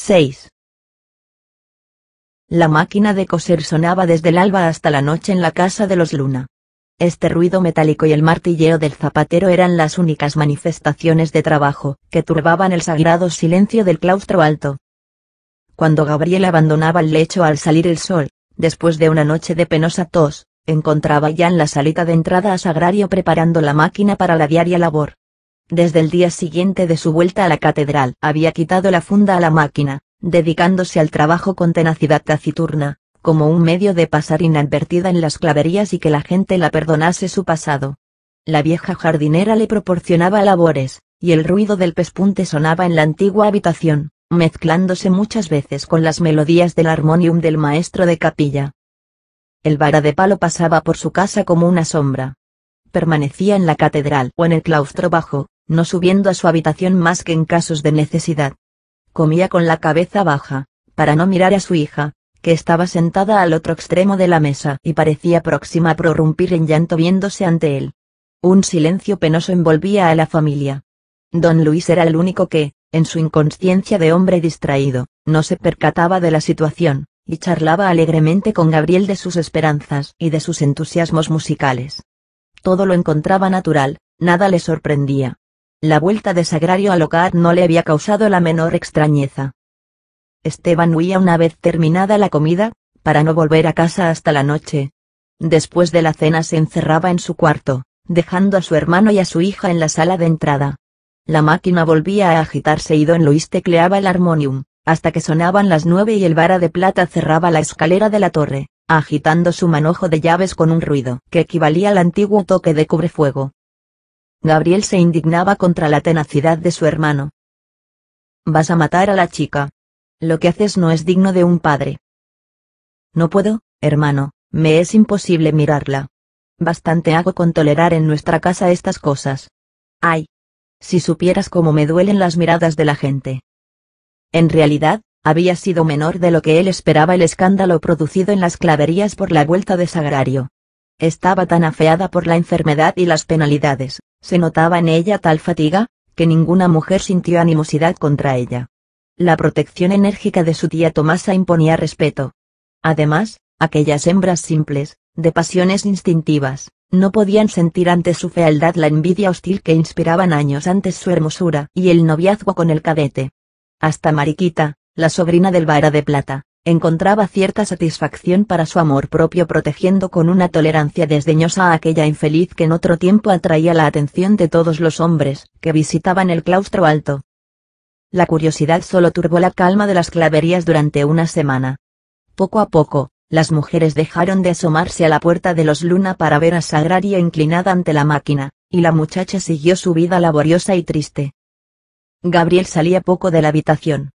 6. La máquina de coser sonaba desde el alba hasta la noche en la casa de los Luna. Este ruido metálico y el martilleo del zapatero eran las únicas manifestaciones de trabajo que turbaban el sagrado silencio del claustro alto. Cuando Gabriel abandonaba el lecho al salir el sol, después de una noche de penosa tos, encontraba ya en la salita de entrada a Sagrario preparando la máquina para la diaria labor. Desde el día siguiente de su vuelta a la catedral había quitado la funda a la máquina, dedicándose al trabajo con tenacidad taciturna, como un medio de pasar inadvertida en las claverías y que la gente la perdonase su pasado. La vieja jardinera le proporcionaba labores, y el ruido del pespunte sonaba en la antigua habitación, mezclándose muchas veces con las melodías del armonium del maestro de capilla. El vara de palo pasaba por su casa como una sombra. Permanecía en la catedral o en el claustro bajo, no subiendo a su habitación más que en casos de necesidad. Comía con la cabeza baja, para no mirar a su hija, que estaba sentada al otro extremo de la mesa y parecía próxima a prorrumpir en llanto viéndose ante él. Un silencio penoso envolvía a la familia. Don Luis era el único que, en su inconsciencia de hombre distraído, no se percataba de la situación, y charlaba alegremente con Gabriel de sus esperanzas y de sus entusiasmos musicales. Todo lo encontraba natural, nada le sorprendía. La vuelta de Sagrario al hogar no le había causado la menor extrañeza. Esteban huía una vez terminada la comida, para no volver a casa hasta la noche. Después de la cena se encerraba en su cuarto, dejando a su hermano y a su hija en la sala de entrada. La máquina volvía a agitarse y don Luis tecleaba el armonium, hasta que sonaban las 9 y el vara de plata cerraba la escalera de la torre, agitando su manojo de llaves con un ruido que equivalía al antiguo toque de cubrefuego. Gabriel se indignaba contra la tenacidad de su hermano. «Vas a matar a la chica. Lo que haces no es digno de un padre». «No puedo, hermano, me es imposible mirarla. Bastante hago con tolerar en nuestra casa estas cosas. Ay, si supieras cómo me duelen las miradas de la gente». En realidad, había sido menor de lo que él esperaba el escándalo producido en las claverías por la vuelta de Sagrario. Estaba tan afeada por la enfermedad y las penalidades, se notaba en ella tal fatiga, que ninguna mujer sintió animosidad contra ella. La protección enérgica de su tía Tomasa imponía respeto. Además, aquellas hembras simples, de pasiones instintivas, no podían sentir ante su fealdad la envidia hostil que inspiraban años antes su hermosura y el noviazgo con el cadete. Hasta Mariquita, la sobrina del vara de plata, encontraba cierta satisfacción para su amor propio protegiendo con una tolerancia desdeñosa a aquella infeliz que en otro tiempo atraía la atención de todos los hombres que visitaban el claustro alto. La curiosidad solo turbó la calma de las claverías durante una semana. Poco a poco, las mujeres dejaron de asomarse a la puerta de los Luna para ver a Sagrario inclinada ante la máquina, y la muchacha siguió su vida laboriosa y triste. Gabriel salía poco de la habitación.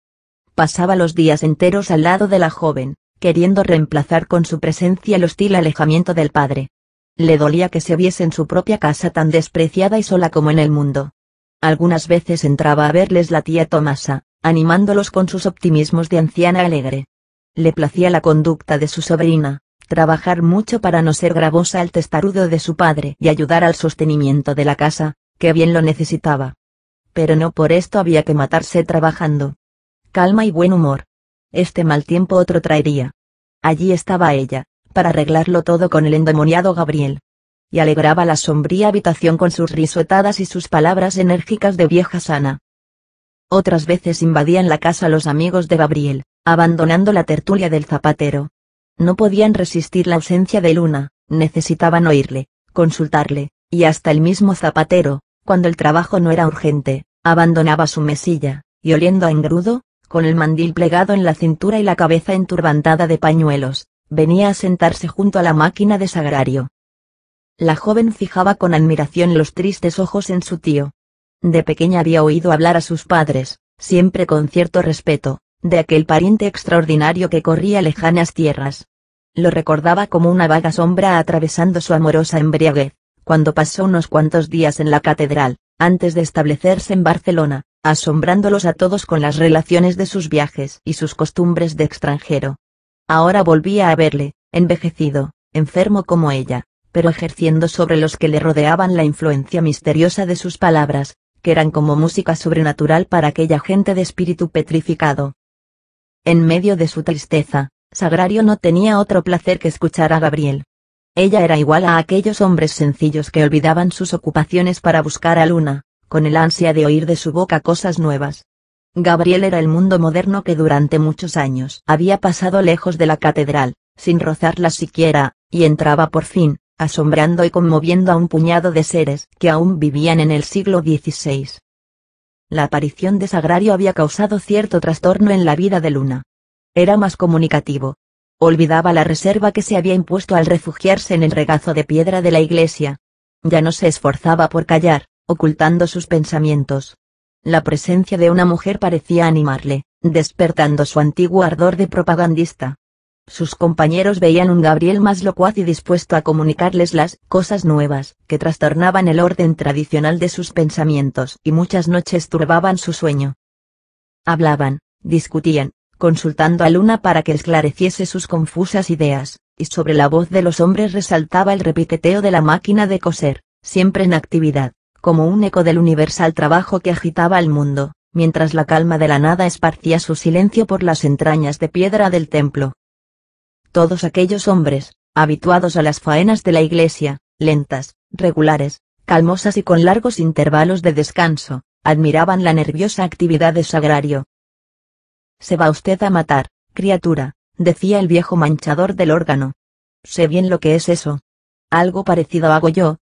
Pasaba los días enteros al lado de la joven, queriendo reemplazar con su presencia el hostil alejamiento del padre. Le dolía que se viese en su propia casa tan despreciada y sola como en el mundo. Algunas veces entraba a verles la tía Tomasa, animándolos con sus optimismos de anciana alegre. Le placía la conducta de su sobrina, trabajar mucho para no ser gravosa al testarudo de su padre y ayudar al sostenimiento de la casa, que bien lo necesitaba. Pero no por esto había que matarse trabajando. Calma y buen humor. Este mal tiempo otro traería. Allí estaba ella, para arreglarlo todo con el endemoniado Gabriel. Y alegraba la sombría habitación con sus risotadas y sus palabras enérgicas de vieja sana. Otras veces invadían la casa los amigos de Gabriel, abandonando la tertulia del zapatero. No podían resistir la ausencia de Luna, necesitaban oírle, consultarle, y hasta el mismo zapatero, cuando el trabajo no era urgente, abandonaba su mesilla, y oliendo a engrudo, con el mandil plegado en la cintura y la cabeza enturbantada de pañuelos, venía a sentarse junto a la máquina de Sagrario. La joven fijaba con admiración los tristes ojos en su tío. De pequeña había oído hablar a sus padres, siempre con cierto respeto, de aquel pariente extraordinario que corría lejanas tierras. Lo recordaba como una vaga sombra atravesando su amorosa embriaguez, cuando pasó unos cuantos días en la catedral, antes de establecerse en Barcelona, asombrándolos a todos con las relaciones de sus viajes y sus costumbres de extranjero. Ahora volvía a verle, envejecido, enfermo como ella, pero ejerciendo sobre los que le rodeaban la influencia misteriosa de sus palabras, que eran como música sobrenatural para aquella gente de espíritu petrificado. En medio de su tristeza, Sagrario no tenía otro placer que escuchar a Gabriel. Ella era igual a aquellos hombres sencillos que olvidaban sus ocupaciones para buscar a Luna, con el ansia de oír de su boca cosas nuevas. Gabriel era el mundo moderno que durante muchos años había pasado lejos de la catedral, sin rozarla siquiera, y entraba por fin, asombrando y conmoviendo a un puñado de seres que aún vivían en el siglo XVI. La aparición de Sagrario había causado cierto trastorno en la vida de Luna. Era más comunicativo. Olvidaba la reserva que se había impuesto al refugiarse en el regazo de piedra de la iglesia. Ya no se esforzaba por callar, ocultando sus pensamientos. La presencia de una mujer parecía animarle, despertando su antiguo ardor de propagandista. Sus compañeros veían un Gabriel más locuaz y dispuesto a comunicarles las cosas nuevas que trastornaban el orden tradicional de sus pensamientos y muchas noches turbaban su sueño. Hablaban, discutían, consultando a Luna para que esclareciese sus confusas ideas, y sobre la voz de los hombres resaltaba el repiqueteo de la máquina de coser, siempre en actividad, como un eco del universal trabajo que agitaba al mundo, mientras la calma de la nada esparcía su silencio por las entrañas de piedra del templo. Todos aquellos hombres, habituados a las faenas de la iglesia, lentas, regulares, calmosas y con largos intervalos de descanso, admiraban la nerviosa actividad de Sagrario. «Se va usted a matar, criatura», decía el viejo manchador del órgano. «Sé bien lo que es eso. Algo parecido hago yo.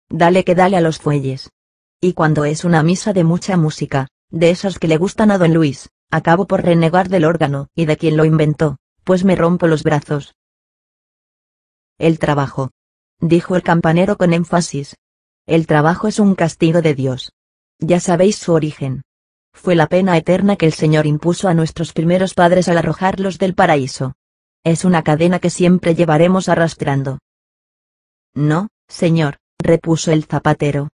Dale que dale a los fuelles. Y cuando es una misa de mucha música, de esas que le gustan a don Luis, acabo por renegar del órgano y de quien lo inventó, pues me rompo los brazos». «El trabajo», dijo el campanero con énfasis. «El trabajo es un castigo de Dios. Ya sabéis su origen. Fue la pena eterna que el Señor impuso a nuestros primeros padres al arrojarlos del paraíso. Es una cadena que siempre llevaremos arrastrando». «No, señor», repuso el zapatero.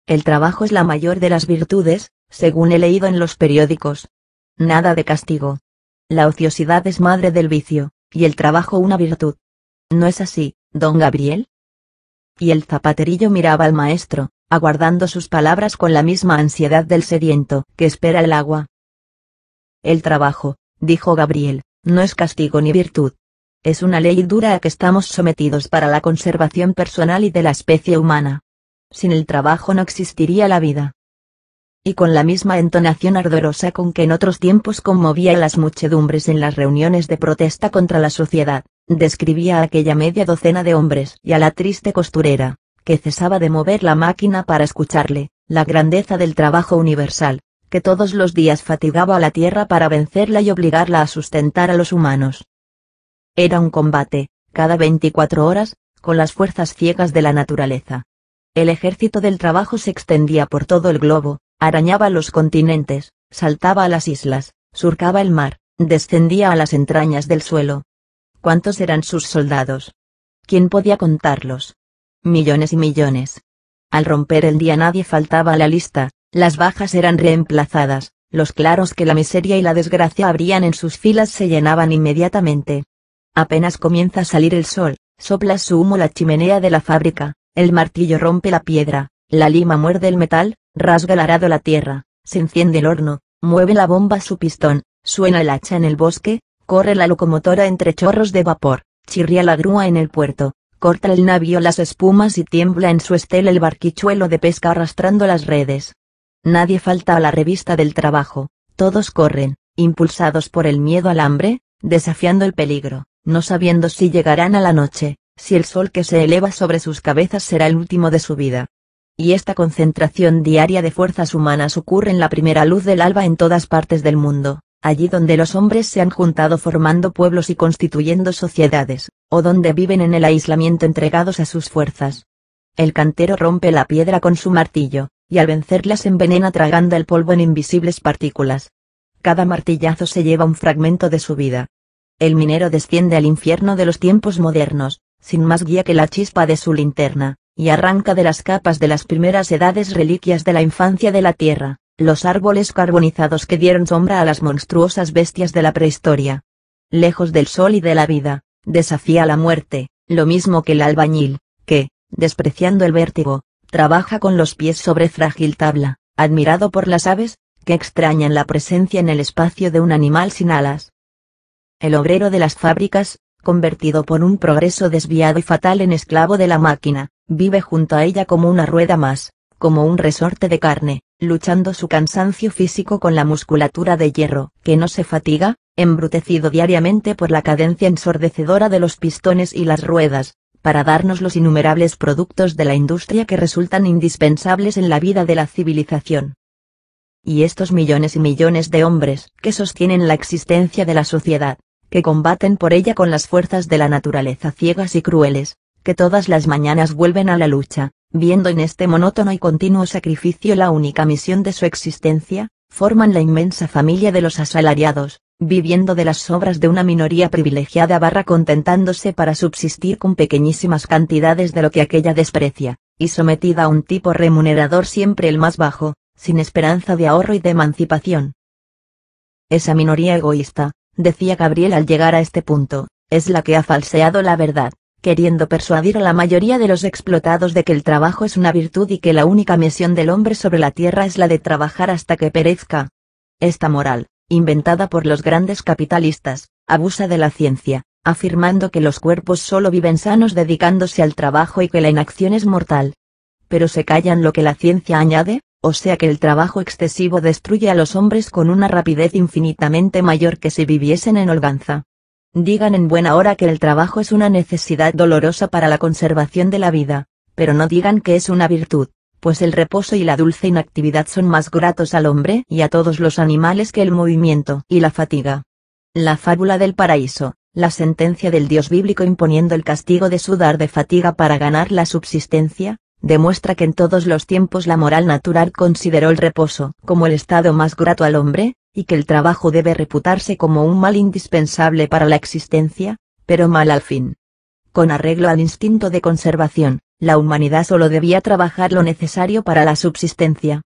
«El trabajo es la mayor de las virtudes, según he leído en los periódicos. Nada de castigo. La ociosidad es madre del vicio, y el trabajo una virtud. ¿No es así, don Gabriel?» Y el zapaterillo miraba al maestro, aguardando sus palabras con la misma ansiedad del sediento que espera el agua. «El trabajo», dijo Gabriel, «no es castigo ni virtud. Es una ley dura a que estamos sometidos para la conservación personal y de la especie humana. Sin el trabajo no existiría la vida». Y con la misma entonación ardorosa con que en otros tiempos conmovía a las muchedumbres en las reuniones de protesta contra la sociedad, describía a aquella media docena de hombres y a la triste costurera, que cesaba de mover la máquina para escucharle, la grandeza del trabajo universal, que todos los días fatigaba a la tierra para vencerla y obligarla a sustentar a los humanos. Era un combate, cada 24 horas, con las fuerzas ciegas de la naturaleza. El ejército del trabajo se extendía por todo el globo, arañaba los continentes, saltaba a las islas, surcaba el mar, descendía a las entrañas del suelo. ¿Cuántos eran sus soldados? ¿Quién podía contarlos? Millones y millones. Al romper el día nadie faltaba a la lista, las bajas eran reemplazadas, los claros que la miseria y la desgracia abrían en sus filas se llenaban inmediatamente. Apenas comienza a salir el sol, sopla su humo la chimenea de la fábrica, el martillo rompe la piedra, la lima muerde el metal, rasga el arado la tierra, se enciende el horno, mueve la bomba su pistón, suena el hacha en el bosque, corre la locomotora entre chorros de vapor, chirría la grúa en el puerto, corta el navío las espumas y tiembla en su estela el barquichuelo de pesca arrastrando las redes. Nadie falta a la revista del trabajo, todos corren, impulsados por el miedo al hambre, desafiando el peligro, no sabiendo si llegarán a la noche, si el sol que se eleva sobre sus cabezas será el último de su vida. Y esta concentración diaria de fuerzas humanas ocurre en la primera luz del alba en todas partes del mundo, allí donde los hombres se han juntado formando pueblos y constituyendo sociedades, o donde viven en el aislamiento entregados a sus fuerzas. El cantero rompe la piedra con su martillo, y al vencerla se envenena tragando el polvo en invisibles partículas. Cada martillazo se lleva un fragmento de su vida. El minero desciende al infierno de los tiempos modernos, sin más guía que la chispa de su linterna, y arranca de las capas de las primeras edades reliquias de la infancia de la tierra, los árboles carbonizados que dieron sombra a las monstruosas bestias de la prehistoria. Lejos del sol y de la vida, desafía la muerte, lo mismo que el albañil, que, despreciando el vértigo, trabaja con los pies sobre frágil tabla, admirado por las aves, que extrañan la presencia en el espacio de un animal sin alas. El obrero de las fábricas, convertido por un progreso desviado y fatal en esclavo de la máquina, vive junto a ella como una rueda más, como un resorte de carne, luchando su cansancio físico con la musculatura de hierro, que no se fatiga, embrutecido diariamente por la cadencia ensordecedora de los pistones y las ruedas, para darnos los innumerables productos de la industria que resultan indispensables en la vida de la civilización. Y estos millones y millones de hombres que sostienen la existencia de la sociedad, que combaten por ella con las fuerzas de la naturaleza ciegas y crueles, que todas las mañanas vuelven a la lucha, viendo en este monótono y continuo sacrificio la única misión de su existencia, forman la inmensa familia de los asalariados, viviendo de las sobras de una minoría privilegiada contentándose para subsistir con pequeñísimas cantidades de lo que aquella desprecia, y sometida a un tipo remunerador siempre el más bajo, sin esperanza de ahorro y de emancipación. Esa minoría egoísta, decía Gabriel al llegar a este punto, es la que ha falseado la verdad, queriendo persuadir a la mayoría de los explotados de que el trabajo es una virtud y que la única misión del hombre sobre la tierra es la de trabajar hasta que perezca. Esta moral, inventada por los grandes capitalistas, abusa de la ciencia, afirmando que los cuerpos solo viven sanos dedicándose al trabajo y que la inacción es mortal. Pero se callan lo que la ciencia añade, o sea que el trabajo excesivo destruye a los hombres con una rapidez infinitamente mayor que si viviesen en holganza. Digan en buena hora que el trabajo es una necesidad dolorosa para la conservación de la vida, pero no digan que es una virtud, pues el reposo y la dulce inactividad son más gratos al hombre y a todos los animales que el movimiento y la fatiga. La fábula del paraíso, la sentencia del Dios bíblico imponiendo el castigo de sudar de fatiga para ganar la subsistencia, demuestra que en todos los tiempos la moral natural consideró el reposo como el estado más grato al hombre, y que el trabajo debe reputarse como un mal indispensable para la existencia, pero mal al fin. Con arreglo al instinto de conservación, la humanidad solo debía trabajar lo necesario para la subsistencia.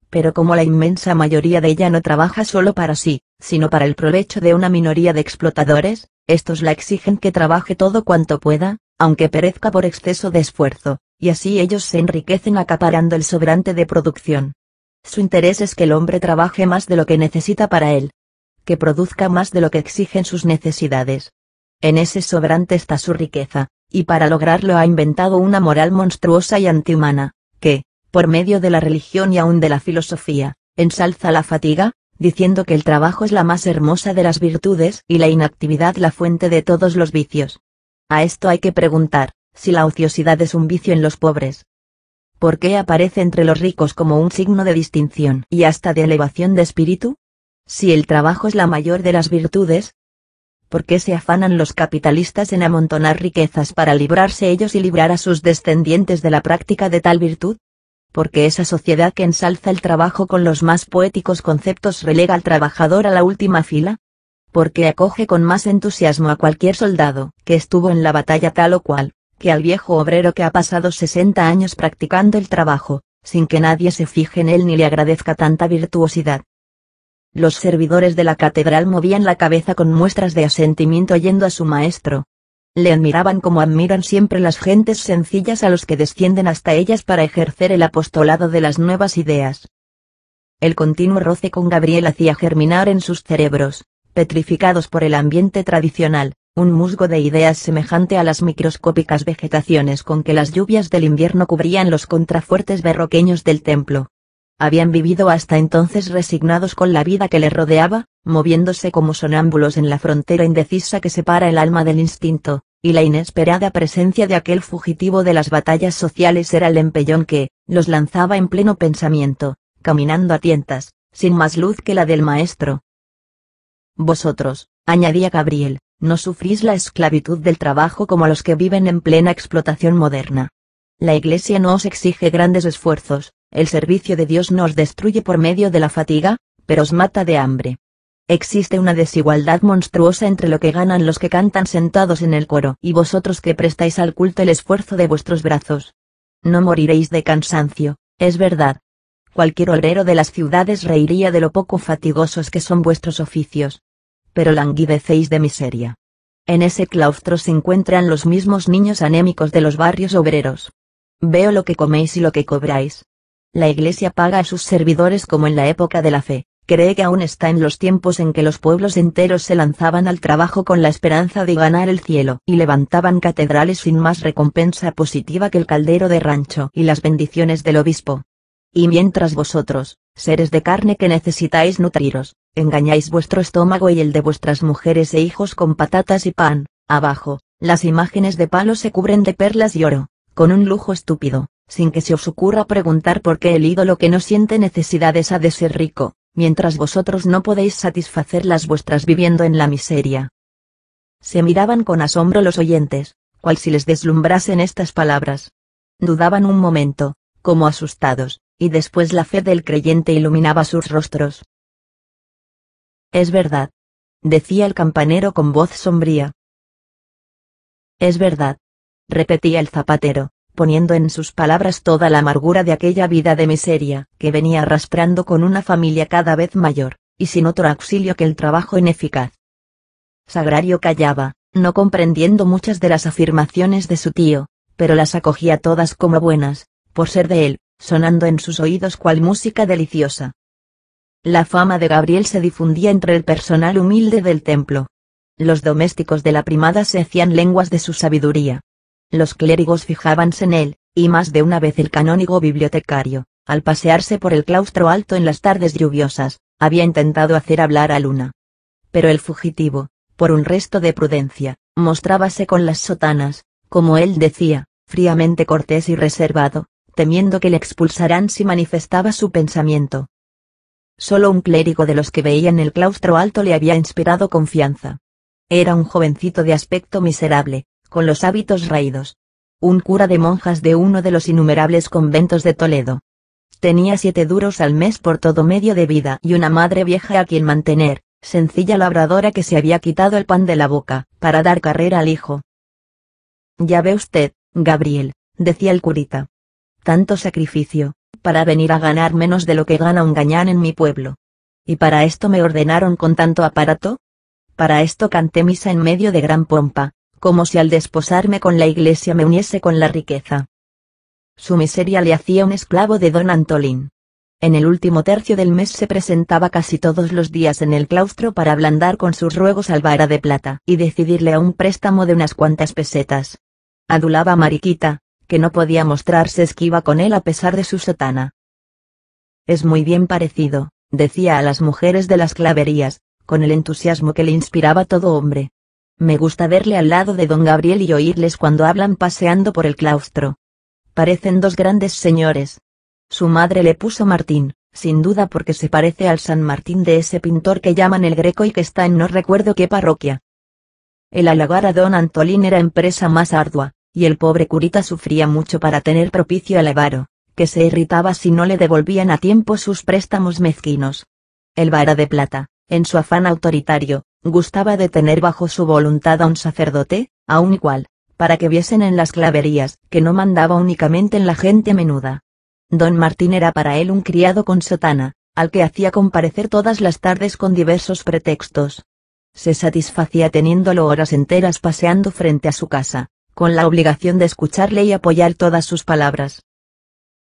Pero como la inmensa mayoría de ella no trabaja solo para sí, sino para el provecho de una minoría de explotadores, estos la exigen que trabaje todo cuanto pueda, aunque perezca por exceso de esfuerzo, y así ellos se enriquecen acaparando el sobrante de producción. Su interés es que el hombre trabaje más de lo que necesita para él, que produzca más de lo que exigen sus necesidades. En ese sobrante está su riqueza, y para lograrlo ha inventado una moral monstruosa y antihumana, que, por medio de la religión y aun de la filosofía, ensalza la fatiga, diciendo que el trabajo es la más hermosa de las virtudes y la inactividad la fuente de todos los vicios. A esto hay que preguntar, si la ociosidad es un vicio en los pobres. ¿Por qué aparece entre los ricos como un signo de distinción y hasta de elevación de espíritu? Si el trabajo es la mayor de las virtudes, ¿por qué se afanan los capitalistas en amontonar riquezas para librarse ellos y librar a sus descendientes de la práctica de tal virtud? Porque esa sociedad que ensalza el trabajo con los más poéticos conceptos relega al trabajador a la última fila. Porque acoge con más entusiasmo a cualquier soldado que estuvo en la batalla tal o cual, que al viejo obrero que ha pasado 60 años practicando el trabajo, sin que nadie se fije en él ni le agradezca tanta virtuosidad. Los servidores de la catedral movían la cabeza con muestras de asentimiento oyendo a su maestro. Le admiraban como admiran siempre las gentes sencillas a los que descienden hasta ellas para ejercer el apostolado de las nuevas ideas. El continuo roce con Gabriel hacía germinar en sus cerebros, petrificados por el ambiente tradicional, un musgo de ideas semejante a las microscópicas vegetaciones con que las lluvias del invierno cubrían los contrafuertes berroqueños del templo. Habían vivido hasta entonces resignados con la vida que les rodeaba, moviéndose como sonámbulos en la frontera indecisa que separa el alma del instinto, y la inesperada presencia de aquel fugitivo de las batallas sociales era el empellón que los lanzaba en pleno pensamiento, caminando a tientas, sin más luz que la del maestro. Vosotros, añadía Gabriel, no sufrís la esclavitud del trabajo como los que viven en plena explotación moderna. La Iglesia no os exige grandes esfuerzos, el servicio de Dios no os destruye por medio de la fatiga, pero os mata de hambre. Existe una desigualdad monstruosa entre lo que ganan los que cantan sentados en el coro y vosotros que prestáis al culto el esfuerzo de vuestros brazos. No moriréis de cansancio, es verdad. Cualquier obrero de las ciudades reiría de lo poco fatigosos que son vuestros oficios. Pero languidecéis de miseria. En ese claustro se encuentran los mismos niños anémicos de los barrios obreros. Veo lo que coméis y lo que cobráis. La Iglesia paga a sus servidores como en la época de la fe, cree que aún está en los tiempos en que los pueblos enteros se lanzaban al trabajo con la esperanza de ganar el cielo y levantaban catedrales sin más recompensa positiva que el caldero de rancho y las bendiciones del obispo. Y mientras vosotros, seres de carne que necesitáis nutriros, engañáis vuestro estómago y el de vuestras mujeres e hijos con patatas y pan, abajo, las imágenes de palo se cubren de perlas y oro, con un lujo estúpido, sin que se os ocurra preguntar por qué el ídolo que no siente necesidades ha de ser rico, mientras vosotros no podéis satisfacer las vuestras viviendo en la miseria. Se miraban con asombro los oyentes, cual si les deslumbrasen estas palabras. Dudaban un momento, como asustados, y después la fe del creyente iluminaba sus rostros. Es verdad, decía el campanero con voz sombría. Es verdad, repetía el zapatero, poniendo en sus palabras toda la amargura de aquella vida de miseria que venía arrastrando con una familia cada vez mayor, y sin otro auxilio que el trabajo ineficaz. Sagrario callaba, no comprendiendo muchas de las afirmaciones de su tío, pero las acogía todas como buenas, por ser de él, sonando en sus oídos cual música deliciosa. La fama de Gabriel se difundía entre el personal humilde del templo. Los domésticos de la primada se hacían lenguas de su sabiduría. Los clérigos fijábanse en él, y más de una vez el canónigo bibliotecario, al pasearse por el claustro alto en las tardes lluviosas, había intentado hacer hablar a Luna. Pero el fugitivo, por un resto de prudencia, mostrábase con las sotanas, como él decía, fríamente cortés y reservado, temiendo que le expulsaran si manifestaba su pensamiento. Solo un clérigo de los que veía en el claustro alto le había inspirado confianza. Era un jovencito de aspecto miserable, con los hábitos raídos. Un cura de monjas de uno de los innumerables conventos de Toledo. Tenía 7 duros al mes por todo medio de vida y una madre vieja a quien mantener, sencilla labradora que se había quitado el pan de la boca, para dar carrera al hijo. Ya ve usted, Gabriel, decía el curita. Tanto sacrificio, para venir a ganar menos de lo que gana un gañán en mi pueblo. ¿Y para esto me ordenaron con tanto aparato? Para esto canté misa en medio de gran pompa, como si al desposarme con la iglesia me uniese con la riqueza. Su miseria le hacía un esclavo de don Antolín. En el último tercio del mes se presentaba casi todos los días en el claustro para ablandar con sus ruegos al vara de plata y decidirle a un préstamo de unas cuantas pesetas. Adulaba a Mariquita, que no podía mostrarse esquiva con él a pesar de su sotana. Es muy bien parecido, decía a las mujeres de las claverías, con el entusiasmo que le inspiraba todo hombre. Me gusta verle al lado de don Gabriel y oírles cuando hablan paseando por el claustro. Parecen 2 grandes señores. Su madre le puso Martín, sin duda porque se parece al San Martín de ese pintor que llaman el Greco y que está en no recuerdo qué parroquia. El halagar a don Antolín era empresa más ardua, y el pobre curita sufría mucho para tener propicio al avaro, que se irritaba si no le devolvían a tiempo sus préstamos mezquinos. El vara de plata, en su afán autoritario, gustaba de tener bajo su voluntad a un sacerdote, a un igual, para que viesen en las claverías que no mandaba únicamente en la gente menuda. Don Martín era para él un criado con sotana, al que hacía comparecer todas las tardes con diversos pretextos. Se satisfacía teniéndolo horas enteras paseando frente a su casa, con la obligación de escucharle y apoyar todas sus palabras.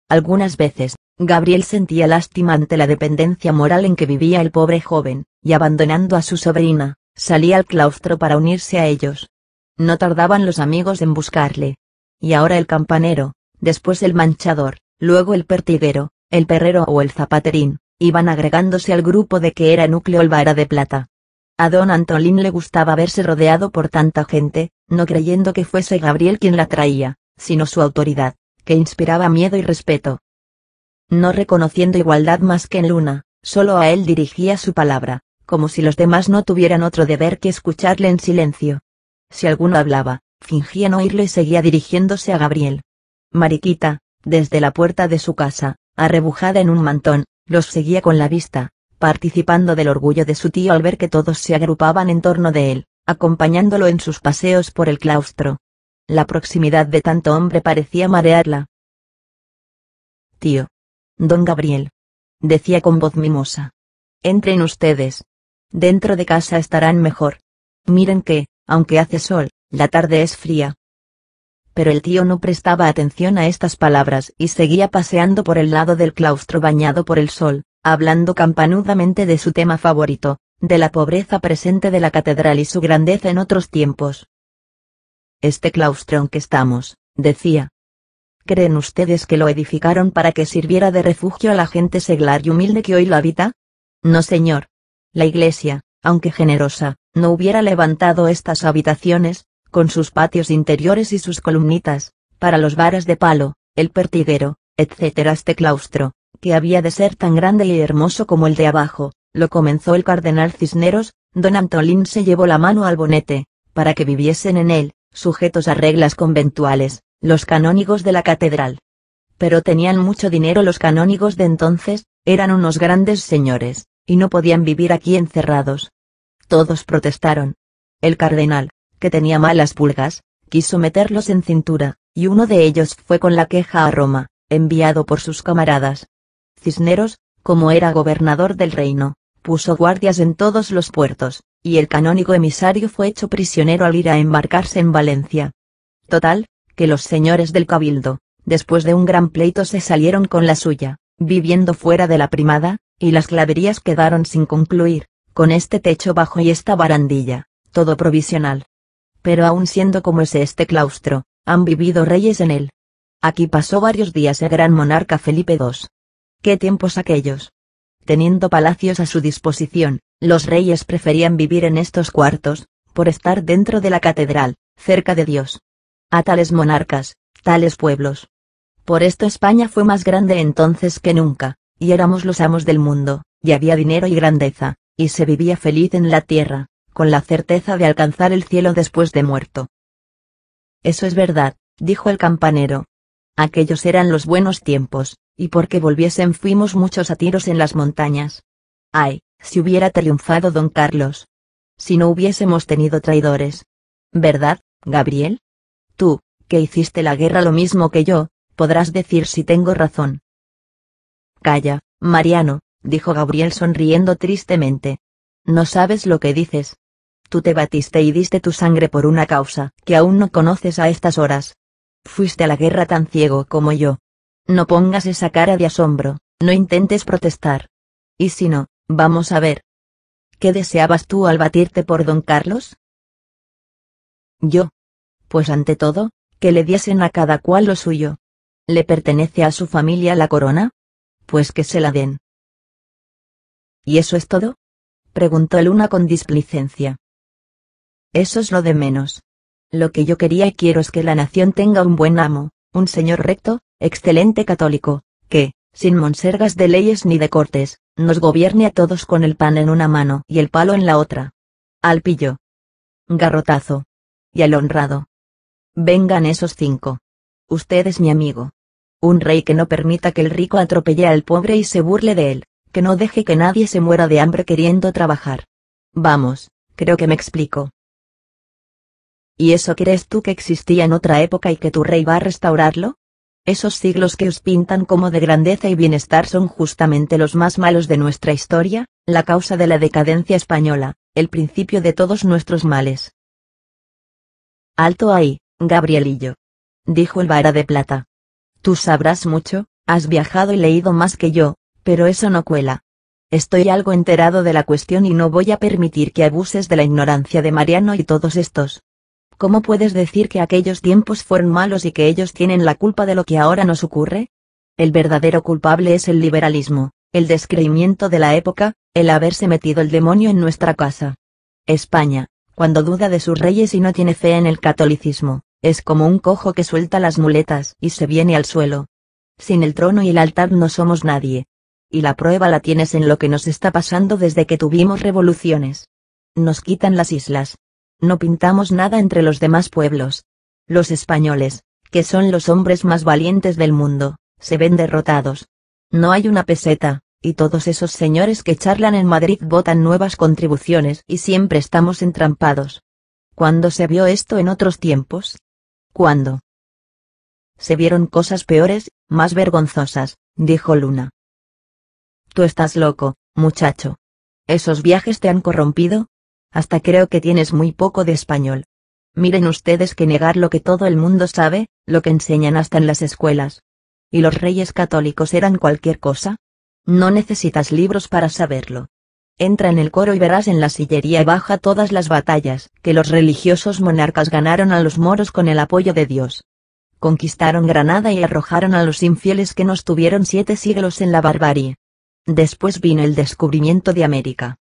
Algunas veces, Gabriel sentía lástima ante la dependencia moral en que vivía el pobre joven, y abandonando a su sobrina, salía al claustro para unirse a ellos. No tardaban los amigos en buscarle. Y ahora el campanero, después el manchador, luego el pertiguero, el perrero o el zapaterín, iban agregándose al grupo de que era núcleo el vara de plata. A don Antolín le gustaba verse rodeado por tanta gente, no creyendo que fuese Gabriel quien la traía, sino su autoridad, que inspiraba miedo y respeto. No reconociendo igualdad más que en Luna, solo a él dirigía su palabra, como si los demás no tuvieran otro deber que escucharle en silencio. Si alguno hablaba, fingía no oírlo y seguía dirigiéndose a Gabriel. Mariquita, desde la puerta de su casa, arrebujada en un mantón, los seguía con la vista, participando del orgullo de su tío al ver que todos se agrupaban en torno de él, acompañándolo en sus paseos por el claustro. La proximidad de tanto hombre parecía marearla. Tío. Don Gabriel. Decía con voz mimosa. Entren ustedes. Dentro de casa estarán mejor. Miren que, aunque hace sol, la tarde es fría. Pero el tío no prestaba atención a estas palabras y seguía paseando por el lado del claustro bañado por el sol, hablando campanudamente de su tema favorito, de la pobreza presente de la catedral y su grandeza en otros tiempos. Este claustro en que estamos, decía. ¿Creen ustedes que lo edificaron para que sirviera de refugio a la gente seglar y humilde que hoy lo habita? No, señor. La iglesia, aunque generosa, no hubiera levantado estas habitaciones, con sus patios interiores y sus columnitas, para los varas de palo, el pertiguero, etc. Este claustro, que había de ser tan grande y hermoso como el de abajo, lo comenzó el cardenal Cisneros. Don Antolín se llevó la mano al bonete, para que viviesen en él, sujetos a reglas conventuales, los canónigos de la catedral. Pero tenían mucho dinero los canónigos de entonces, eran unos grandes señores, y no podían vivir aquí encerrados. Todos protestaron. El cardenal, que tenía malas pulgas, quiso meterlos en cintura, y uno de ellos fue con la queja a Roma, enviado por sus camaradas. Cisneros, como era gobernador del reino, puso guardias en todos los puertos, y el canónigo emisario fue hecho prisionero al ir a embarcarse en Valencia. Total, que los señores del cabildo, después de un gran pleito, se salieron con la suya, viviendo fuera de la primada, y las claverías quedaron sin concluir, con este techo bajo y esta barandilla, todo provisional. Pero aun siendo como es este claustro, han vivido reyes en él. Aquí pasó varios días el gran monarca Felipe II. ¿Qué tiempos aquellos? Teniendo palacios a su disposición, los reyes preferían vivir en estos cuartos, por estar dentro de la catedral, cerca de Dios. A tales monarcas, tales pueblos. Por esto España fue más grande entonces que nunca, y éramos los amos del mundo, y había dinero y grandeza, y se vivía feliz en la tierra, con la certeza de alcanzar el cielo después de muerto. Eso es verdad, dijo el campanero. Aquellos eran los buenos tiempos, y porque volviesen fuimos muchos a tiros en las montañas. Ay, si hubiera triunfado don Carlos. Si no hubiésemos tenido traidores. ¿Verdad, Gabriel? Tú, que hiciste la guerra lo mismo que yo, podrás decir si tengo razón. Calla, Mariano, dijo Gabriel sonriendo tristemente. No sabes lo que dices. Tú te batiste y diste tu sangre por una causa que aún no conoces a estas horas. Fuiste a la guerra tan ciego como yo. No pongas esa cara de asombro, no intentes protestar. Y si no, vamos a ver. ¿Qué deseabas tú al batirte por don Carlos? Yo. Pues ante todo, que le diesen a cada cual lo suyo. ¿Le pertenece a su familia la corona? Pues que se la den. ¿Y eso es todo? Preguntó Luna con displicencia. Eso es lo de menos. Lo que yo quería y quiero es que la nación tenga un buen amo, un señor recto, excelente católico, que, sin monsergas de leyes ni de cortes, nos gobierne a todos con el pan en una mano y el palo en la otra. Al pillo. Garrotazo. Y al honrado. Vengan esos 5. Usted es mi amigo. Un rey que no permita que el rico atropelle al pobre y se burle de él, que no deje que nadie se muera de hambre queriendo trabajar. Vamos, creo que me explico. ¿Y eso crees tú que existía en otra época y que tu rey va a restaurarlo? Esos siglos que os pintan como de grandeza y bienestar son justamente los más malos de nuestra historia, la causa de la decadencia española, el principio de todos nuestros males. Alto ahí, Gabrielillo, dijo el vara de plata. Tú sabrás mucho, has viajado y leído más que yo, pero eso no cuela. Estoy algo enterado de la cuestión y no voy a permitir que abuses de la ignorancia de Mariano y todos estos. ¿Cómo puedes decir que aquellos tiempos fueron malos y que ellos tienen la culpa de lo que ahora nos ocurre? El verdadero culpable es el liberalismo, el descreimiento de la época, el haberse metido el demonio en nuestra casa. España, cuando duda de sus reyes y no tiene fe en el catolicismo, es como un cojo que suelta las muletas y se viene al suelo. Sin el trono y el altar no somos nadie. Y la prueba la tienes en lo que nos está pasando desde que tuvimos revoluciones. Nos quitan las islas. No pintamos nada entre los demás pueblos. Los españoles, que son los hombres más valientes del mundo, se ven derrotados. No hay una peseta, y todos esos señores que charlan en Madrid votan nuevas contribuciones y siempre estamos entrampados. ¿Cuándo se vio esto en otros tiempos? ¿Cuándo? Se vieron cosas peores, más vergonzosas, dijo Luna. Tú estás loco, muchacho. ¿Esos viajes te han corrompido? Hasta creo que tienes muy poco de español. Miren ustedes que negar lo que todo el mundo sabe, lo que enseñan hasta en las escuelas. ¿Y los reyes católicos eran cualquier cosa? No necesitas libros para saberlo. Entra en el coro y verás en la sillería baja todas las batallas que los religiosos monarcas ganaron a los moros con el apoyo de Dios. Conquistaron Granada y arrojaron a los infieles que nos tuvieron 7 siglos en la barbarie. Después vino el descubrimiento de América.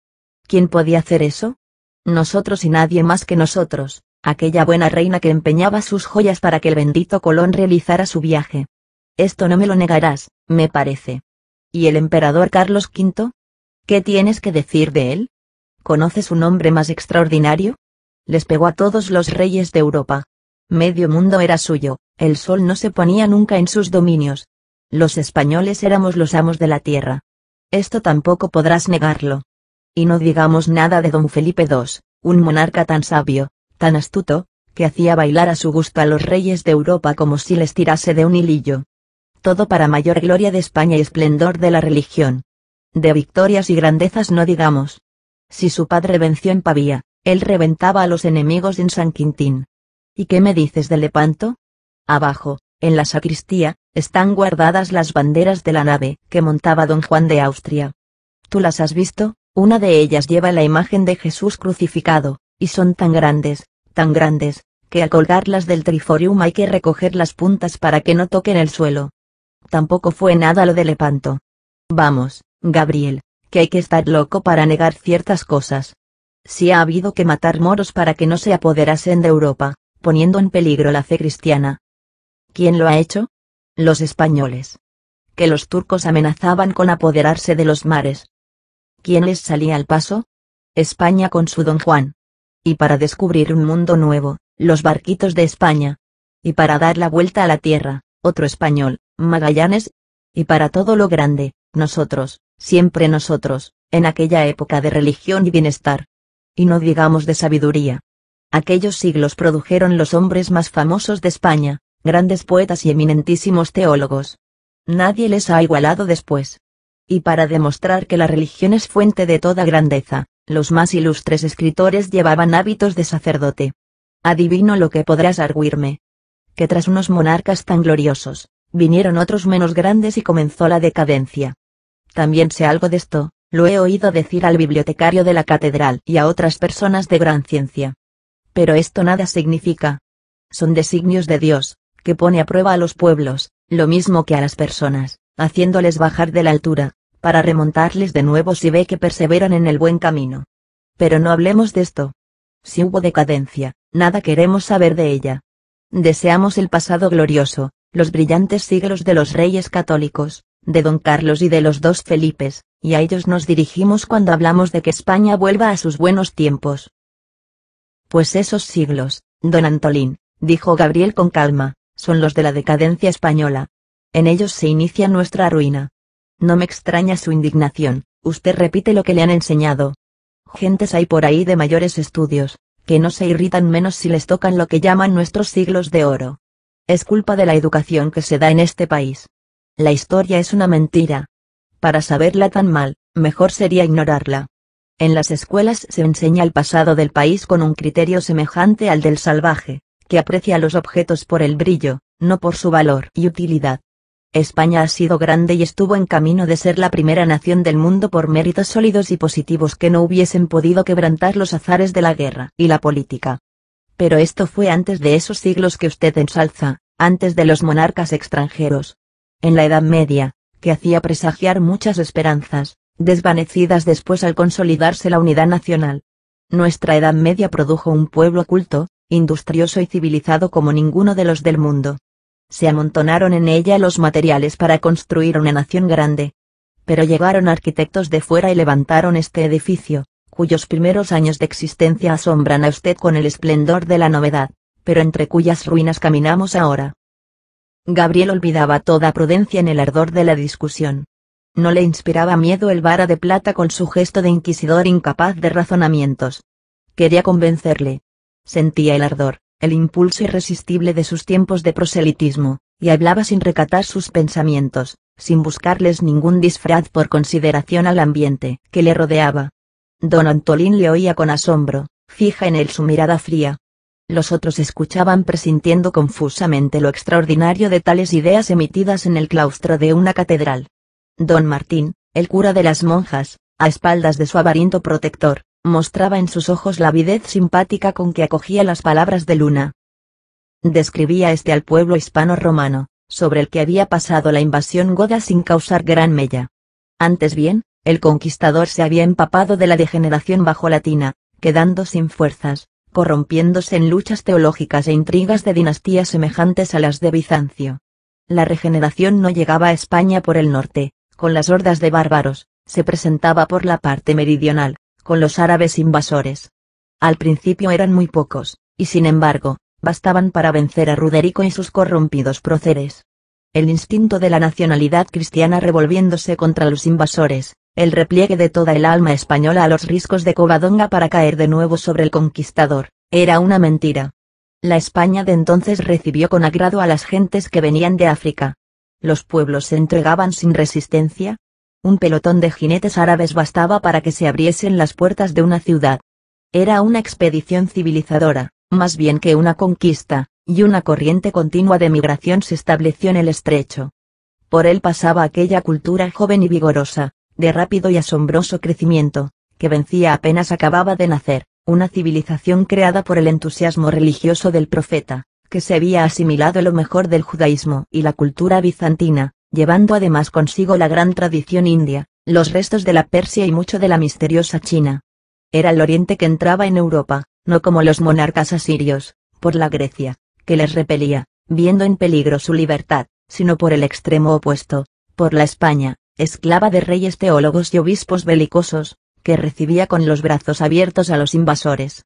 ¿Quién podía hacer eso? Nosotros y nadie más que nosotros, aquella buena reina que empeñaba sus joyas para que el bendito Colón realizara su viaje. Esto no me lo negarás, me parece. ¿Y el emperador Carlos V? ¿Qué tienes que decir de él? ¿Conoces un hombre más extraordinario? Les pegó a todos los reyes de Europa. Medio mundo era suyo, el sol no se ponía nunca en sus dominios. Los españoles éramos los amos de la tierra. Esto tampoco podrás negarlo. Y no digamos nada de don Felipe II, un monarca tan sabio, tan astuto, que hacía bailar a su gusto a los reyes de Europa como si les tirase de un hilillo. Todo para mayor gloria de España y esplendor de la religión. De victorias y grandezas no digamos. Si su padre venció en Pavía, él reventaba a los enemigos en San Quintín. ¿Y qué me dices de Lepanto? Abajo, en la sacristía, están guardadas las banderas de la nave que montaba don Juan de Austria. ¿Tú las has visto? Una de ellas lleva la imagen de Jesús crucificado, y son tan grandes, que al colgarlas del triforium hay que recoger las puntas para que no toquen el suelo. Tampoco fue nada lo de Lepanto. Vamos, Gabriel, que hay que estar loco para negar ciertas cosas. Si ha habido que matar moros para que no se apoderasen de Europa, poniendo en peligro la fe cristiana. ¿Quién lo ha hecho? Los españoles. Que los turcos amenazaban con apoderarse de los mares. ¿Quién les salía al paso? España con su don Juan. Y para descubrir un mundo nuevo, los barquitos de España. Y para dar la vuelta a la tierra, otro español, Magallanes. Y para todo lo grande, nosotros, siempre nosotros, en aquella época de religión y bienestar. Y no digamos de sabiduría. Aquellos siglos produjeron los hombres más famosos de España, grandes poetas y eminentísimos teólogos. Nadie les ha igualado después. Y para demostrar que la religión es fuente de toda grandeza, los más ilustres escritores llevaban hábitos de sacerdote. Adivino lo que podrás argüirme. Que tras unos monarcas tan gloriosos, vinieron otros menos grandes y comenzó la decadencia. También sé algo de esto, lo he oído decir al bibliotecario de la catedral y a otras personas de gran ciencia. Pero esto nada significa. Son designios de Dios, que pone a prueba a los pueblos, lo mismo que a las personas, haciéndoles bajar de la altura, para remontarles de nuevo si ve que perseveran en el buen camino. Pero no hablemos de esto. Si hubo decadencia, nada queremos saber de ella. Deseamos el pasado glorioso, los brillantes siglos de los reyes católicos, de don Carlos y de los 2 Felipes, y a ellos nos dirigimos cuando hablamos de que España vuelva a sus buenos tiempos. Pues esos siglos, don Antolín, dijo Gabriel con calma, son los de la decadencia española. En ellos se inicia nuestra ruina. No me extraña su indignación, usted repite lo que le han enseñado. Gentes hay por ahí de mayores estudios, que no se irritan menos si les tocan lo que llaman nuestros siglos de oro. Es culpa de la educación que se da en este país. La historia es una mentira. Para saberla tan mal, mejor sería ignorarla. En las escuelas se enseña el pasado del país con un criterio semejante al del salvaje, que aprecia los objetos por el brillo, no por su valor y utilidad. España ha sido grande y estuvo en camino de ser la primera nación del mundo por méritos sólidos y positivos que no hubiesen podido quebrantar los azares de la guerra y la política. Pero esto fue antes de esos siglos que usted ensalza, antes de los monarcas extranjeros. En la Edad Media, que hacía presagiar muchas esperanzas, desvanecidas después al consolidarse la unidad nacional. Nuestra Edad Media produjo un pueblo culto, industrioso y civilizado como ninguno de los del mundo. Se amontonaron en ella los materiales para construir una nación grande. Pero llegaron arquitectos de fuera y levantaron este edificio, cuyos primeros años de existencia asombran a usted con el esplendor de la novedad, pero entre cuyas ruinas caminamos ahora. Gabriel olvidaba toda prudencia en el ardor de la discusión. No le inspiraba miedo el vara de plata con su gesto de inquisidor incapaz de razonamientos. Quería convencerle. Sentía el ardor, el impulso irresistible de sus tiempos de proselitismo, y hablaba sin recatar sus pensamientos, sin buscarles ningún disfraz por consideración al ambiente que le rodeaba. Don Antolín le oía con asombro, fija en él su mirada fría. Los otros escuchaban presintiendo confusamente lo extraordinario de tales ideas emitidas en el claustro de una catedral. Don Martín, El cura de las monjas, a espaldas de su avariento protector, mostraba en sus ojos la avidez simpática con que acogía las palabras de Luna. Describía al pueblo hispano-romano, sobre el que había pasado la invasión goda sin causar gran mella. Antes bien, el conquistador se había empapado de la degeneración bajo-latina, quedando sin fuerzas, corrompiéndose en luchas teológicas e intrigas de dinastías semejantes a las de Bizancio. La regeneración no llegaba a España por el norte, con las hordas de bárbaros, se presentaba por la parte meridional, con los árabes invasores. Al principio eran muy pocos, y sin embargo, bastaban para vencer a Ruderico y sus corrompidos próceres. El instinto de la nacionalidad cristiana revolviéndose contra los invasores, el repliegue de toda el alma española a los riscos de Covadonga para caer de nuevo sobre el conquistador, era una mentira. La España de entonces recibió con agrado a las gentes que venían de África. Los pueblos se entregaban sin resistencia. Un pelotón de jinetes árabes bastaba para que se abriesen las puertas de una ciudad. Era una expedición civilizadora, más bien que una conquista, y una corriente continua de migración se estableció en el estrecho. Por él pasaba aquella cultura joven y vigorosa, de rápido y asombroso crecimiento, que vencía apenas acababa de nacer, una civilización creada por el entusiasmo religioso del profeta, que se había asimilado lo mejor del judaísmo y la cultura bizantina, llevando además consigo la gran tradición india, los restos de la Persia y mucho de la misteriosa China. Era el Oriente que entraba en Europa, no como los monarcas asirios, por la Grecia, que les repelía, viendo en peligro su libertad, sino por el extremo opuesto, por la España, esclava de reyes teólogos y obispos belicosos, que recibía con los brazos abiertos a los invasores.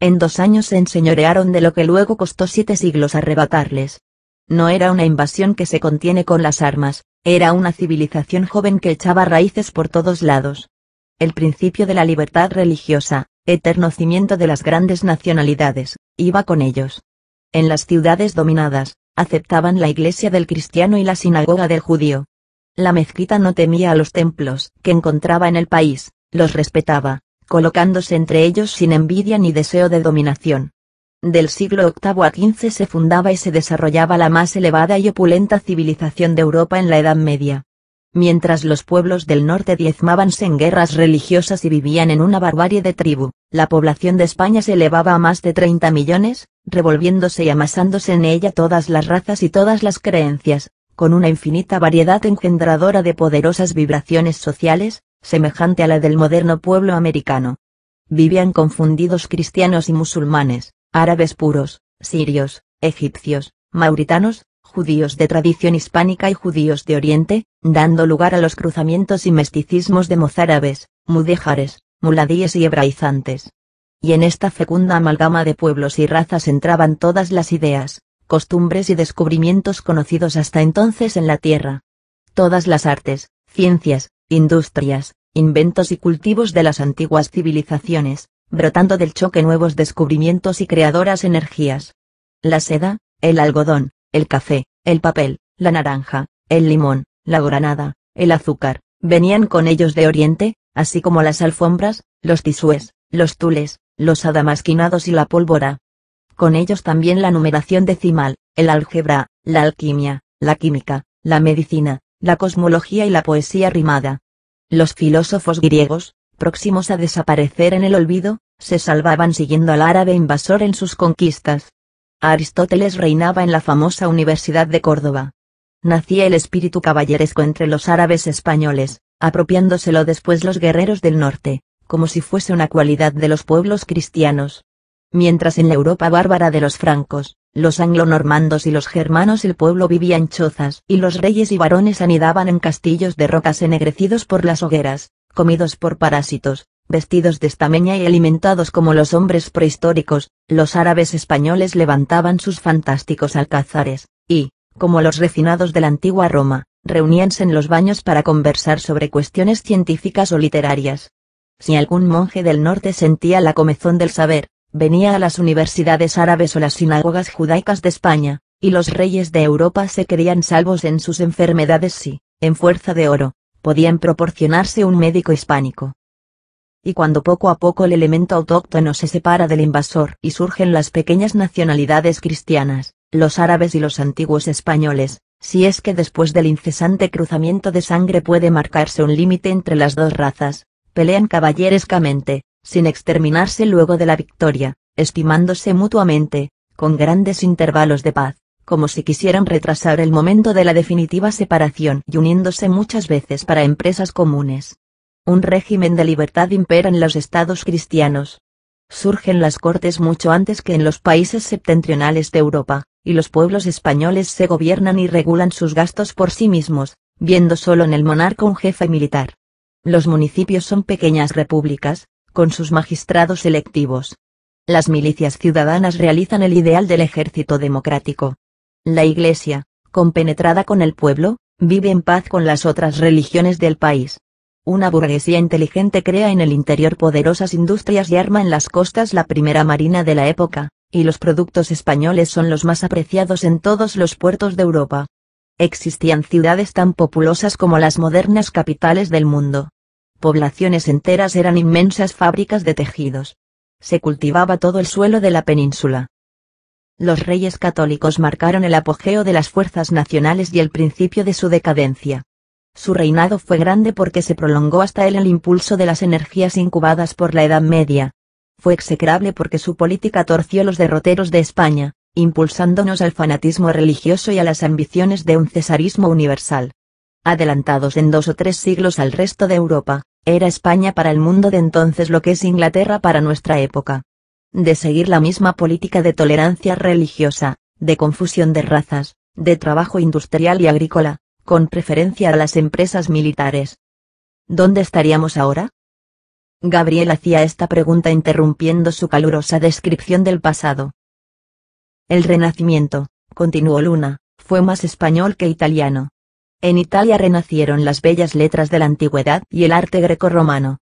En 2 años se enseñorearon de lo que luego costó 7 siglos arrebatarles. No era una invasión que se contiene con las armas, era una civilización joven que echaba raíces por todos lados. El principio de la libertad religiosa, eterno cimiento de las grandes nacionalidades, iba con ellos. En las ciudades dominadas, aceptaban la iglesia del cristiano y la sinagoga del judío. La mezquita no temía a los templos que encontraba en el país, los respetaba, colocándose entre ellos sin envidia ni deseo de dominación. Del siglo VIII a XV se fundaba y se desarrollaba la más elevada y opulenta civilización de Europa en la Edad Media. Mientras los pueblos del norte diezmábanse en guerras religiosas y vivían en una barbarie de tribu, la población de España se elevaba a más de 30 millones, revolviéndose y amasándose en ella todas las razas y todas las creencias, con una infinita variedad engendradora de poderosas vibraciones sociales, semejante a la del moderno pueblo americano. Vivían confundidos cristianos y musulmanes, árabes puros, sirios, egipcios, mauritanos, judíos de tradición hispánica y judíos de Oriente, dando lugar a los cruzamientos y mesticismos de mozárabes, mudéjares, muladíes y hebraizantes. Y en esta fecunda amalgama de pueblos y razas entraban todas las ideas, costumbres y descubrimientos conocidos hasta entonces en la tierra. Todas las artes, ciencias, industrias, inventos y cultivos de las antiguas civilizaciones, brotando del choque nuevos descubrimientos y creadoras energías. La seda, el algodón, el café, el papel, la naranja, el limón, la granada, el azúcar, venían con ellos de Oriente, así como las alfombras, los tisúes, los tules, los adamasquinados y la pólvora. Con ellos también la numeración decimal, el álgebra, la alquimia, la química, la medicina, la cosmología y la poesía rimada. Los filósofos griegos, próximos a desaparecer en el olvido, se salvaban siguiendo al árabe invasor en sus conquistas. Aristóteles reinaba en la famosa Universidad de Córdoba. Nacía el espíritu caballeresco entre los árabes españoles, apropiándoselo después los guerreros del norte, como si fuese una cualidad de los pueblos cristianos. Mientras en la Europa bárbara de los francos, los anglo-normandos y los germanos el pueblo vivía en chozas y los reyes y varones anidaban en castillos de rocas ennegrecidos por las hogueras, comidos por parásitos, vestidos de estameña y alimentados como los hombres prehistóricos, los árabes españoles levantaban sus fantásticos alcázares, y, como los refinados de la antigua Roma, reuníanse en los baños para conversar sobre cuestiones científicas o literarias. Si algún monje del norte sentía la comezón del saber, venía a las universidades árabes o las sinagogas judaicas de España, y los reyes de Europa se creían salvos en sus enfermedades si, en fuerza de oro, podían proporcionarse un médico hispánico. Y cuando poco a poco el elemento autóctono se separa del invasor y surgen las pequeñas nacionalidades cristianas, los árabes y los antiguos españoles, Si es que después del incesante cruzamiento de sangre puede marcarse un límite entre las dos razas, pelean caballerescamente, sin exterminarse luego de la victoria, estimándose mutuamente, con grandes intervalos de paz, como si quisieran retrasar el momento de la definitiva separación y uniéndose muchas veces para empresas comunes. Un régimen de libertad impera en los estados cristianos. Surgen las cortes mucho antes que en los países septentrionales de Europa, y los pueblos españoles se gobiernan y regulan sus gastos por sí mismos, viendo solo en el monarca un jefe militar. Los municipios son pequeñas repúblicas, con sus magistrados electivos. Las milicias ciudadanas realizan el ideal del ejército democrático. La Iglesia, compenetrada con el pueblo, vive en paz con las otras religiones del país. Una burguesía inteligente crea en el interior poderosas industrias y arma en las costas la primera marina de la época, y los productos españoles son los más apreciados en todos los puertos de Europa. Existían ciudades tan populosas como las modernas capitales del mundo. Poblaciones enteras eran inmensas fábricas de tejidos. Se cultivaba todo el suelo de la península. Los reyes católicos marcaron el apogeo de las fuerzas nacionales y el principio de su decadencia. Su reinado fue grande porque se prolongó hasta él el impulso de las energías incubadas por la Edad Media. Fue execrable porque su política torció los derroteros de España, impulsándonos al fanatismo religioso y a las ambiciones de un cesarismo universal. Adelantados en 2 o 3 siglos al resto de Europa, era España para el mundo de entonces lo que es Inglaterra para nuestra época. De seguir la misma política de tolerancia religiosa, de confusión de razas, de trabajo industrial y agrícola, con preferencia a las empresas militares. ¿Dónde estaríamos ahora? Gabriel hacía esta pregunta interrumpiendo su calurosa descripción del pasado. El Renacimiento, continuó Luna, fue más español que italiano. En Italia renacieron las bellas letras de la antigüedad y el arte grecorromano.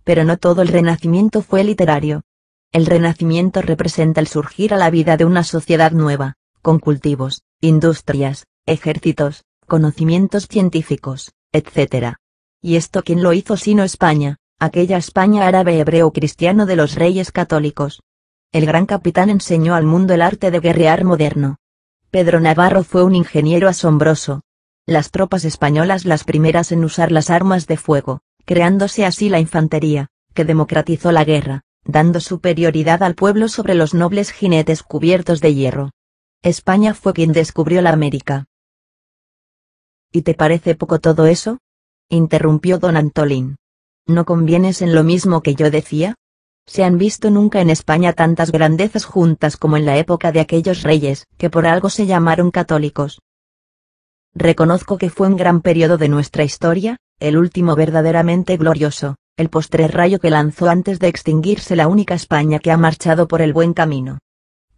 Pero no todo el Renacimiento fue literario. El Renacimiento representa el surgir a la vida de una sociedad nueva, con cultivos, industrias, ejércitos, conocimientos científicos, etc. ¿Y esto quién lo hizo sino España, aquella España árabe hebreo cristiano de los reyes católicos? El gran capitán enseñó al mundo el arte de guerrear moderno. Pedro Navarro fue un ingeniero asombroso. Las tropas españolas las primeras en usar las armas de fuego, creándose así la infantería, que democratizó la guerra, dando superioridad al pueblo sobre los nobles jinetes cubiertos de hierro. España fue quien descubrió la América. ¿Y te parece poco todo eso?, interrumpió don Antolín. ¿No convienes en lo mismo que yo decía? ¿Se han visto nunca en España tantas grandezas juntas como en la época de aquellos reyes, que por algo se llamaron católicos? Reconozco que fue un gran periodo de nuestra historia, el último verdaderamente glorioso, el postrer rayo que lanzó antes de extinguirse la única España que ha marchado por el buen camino.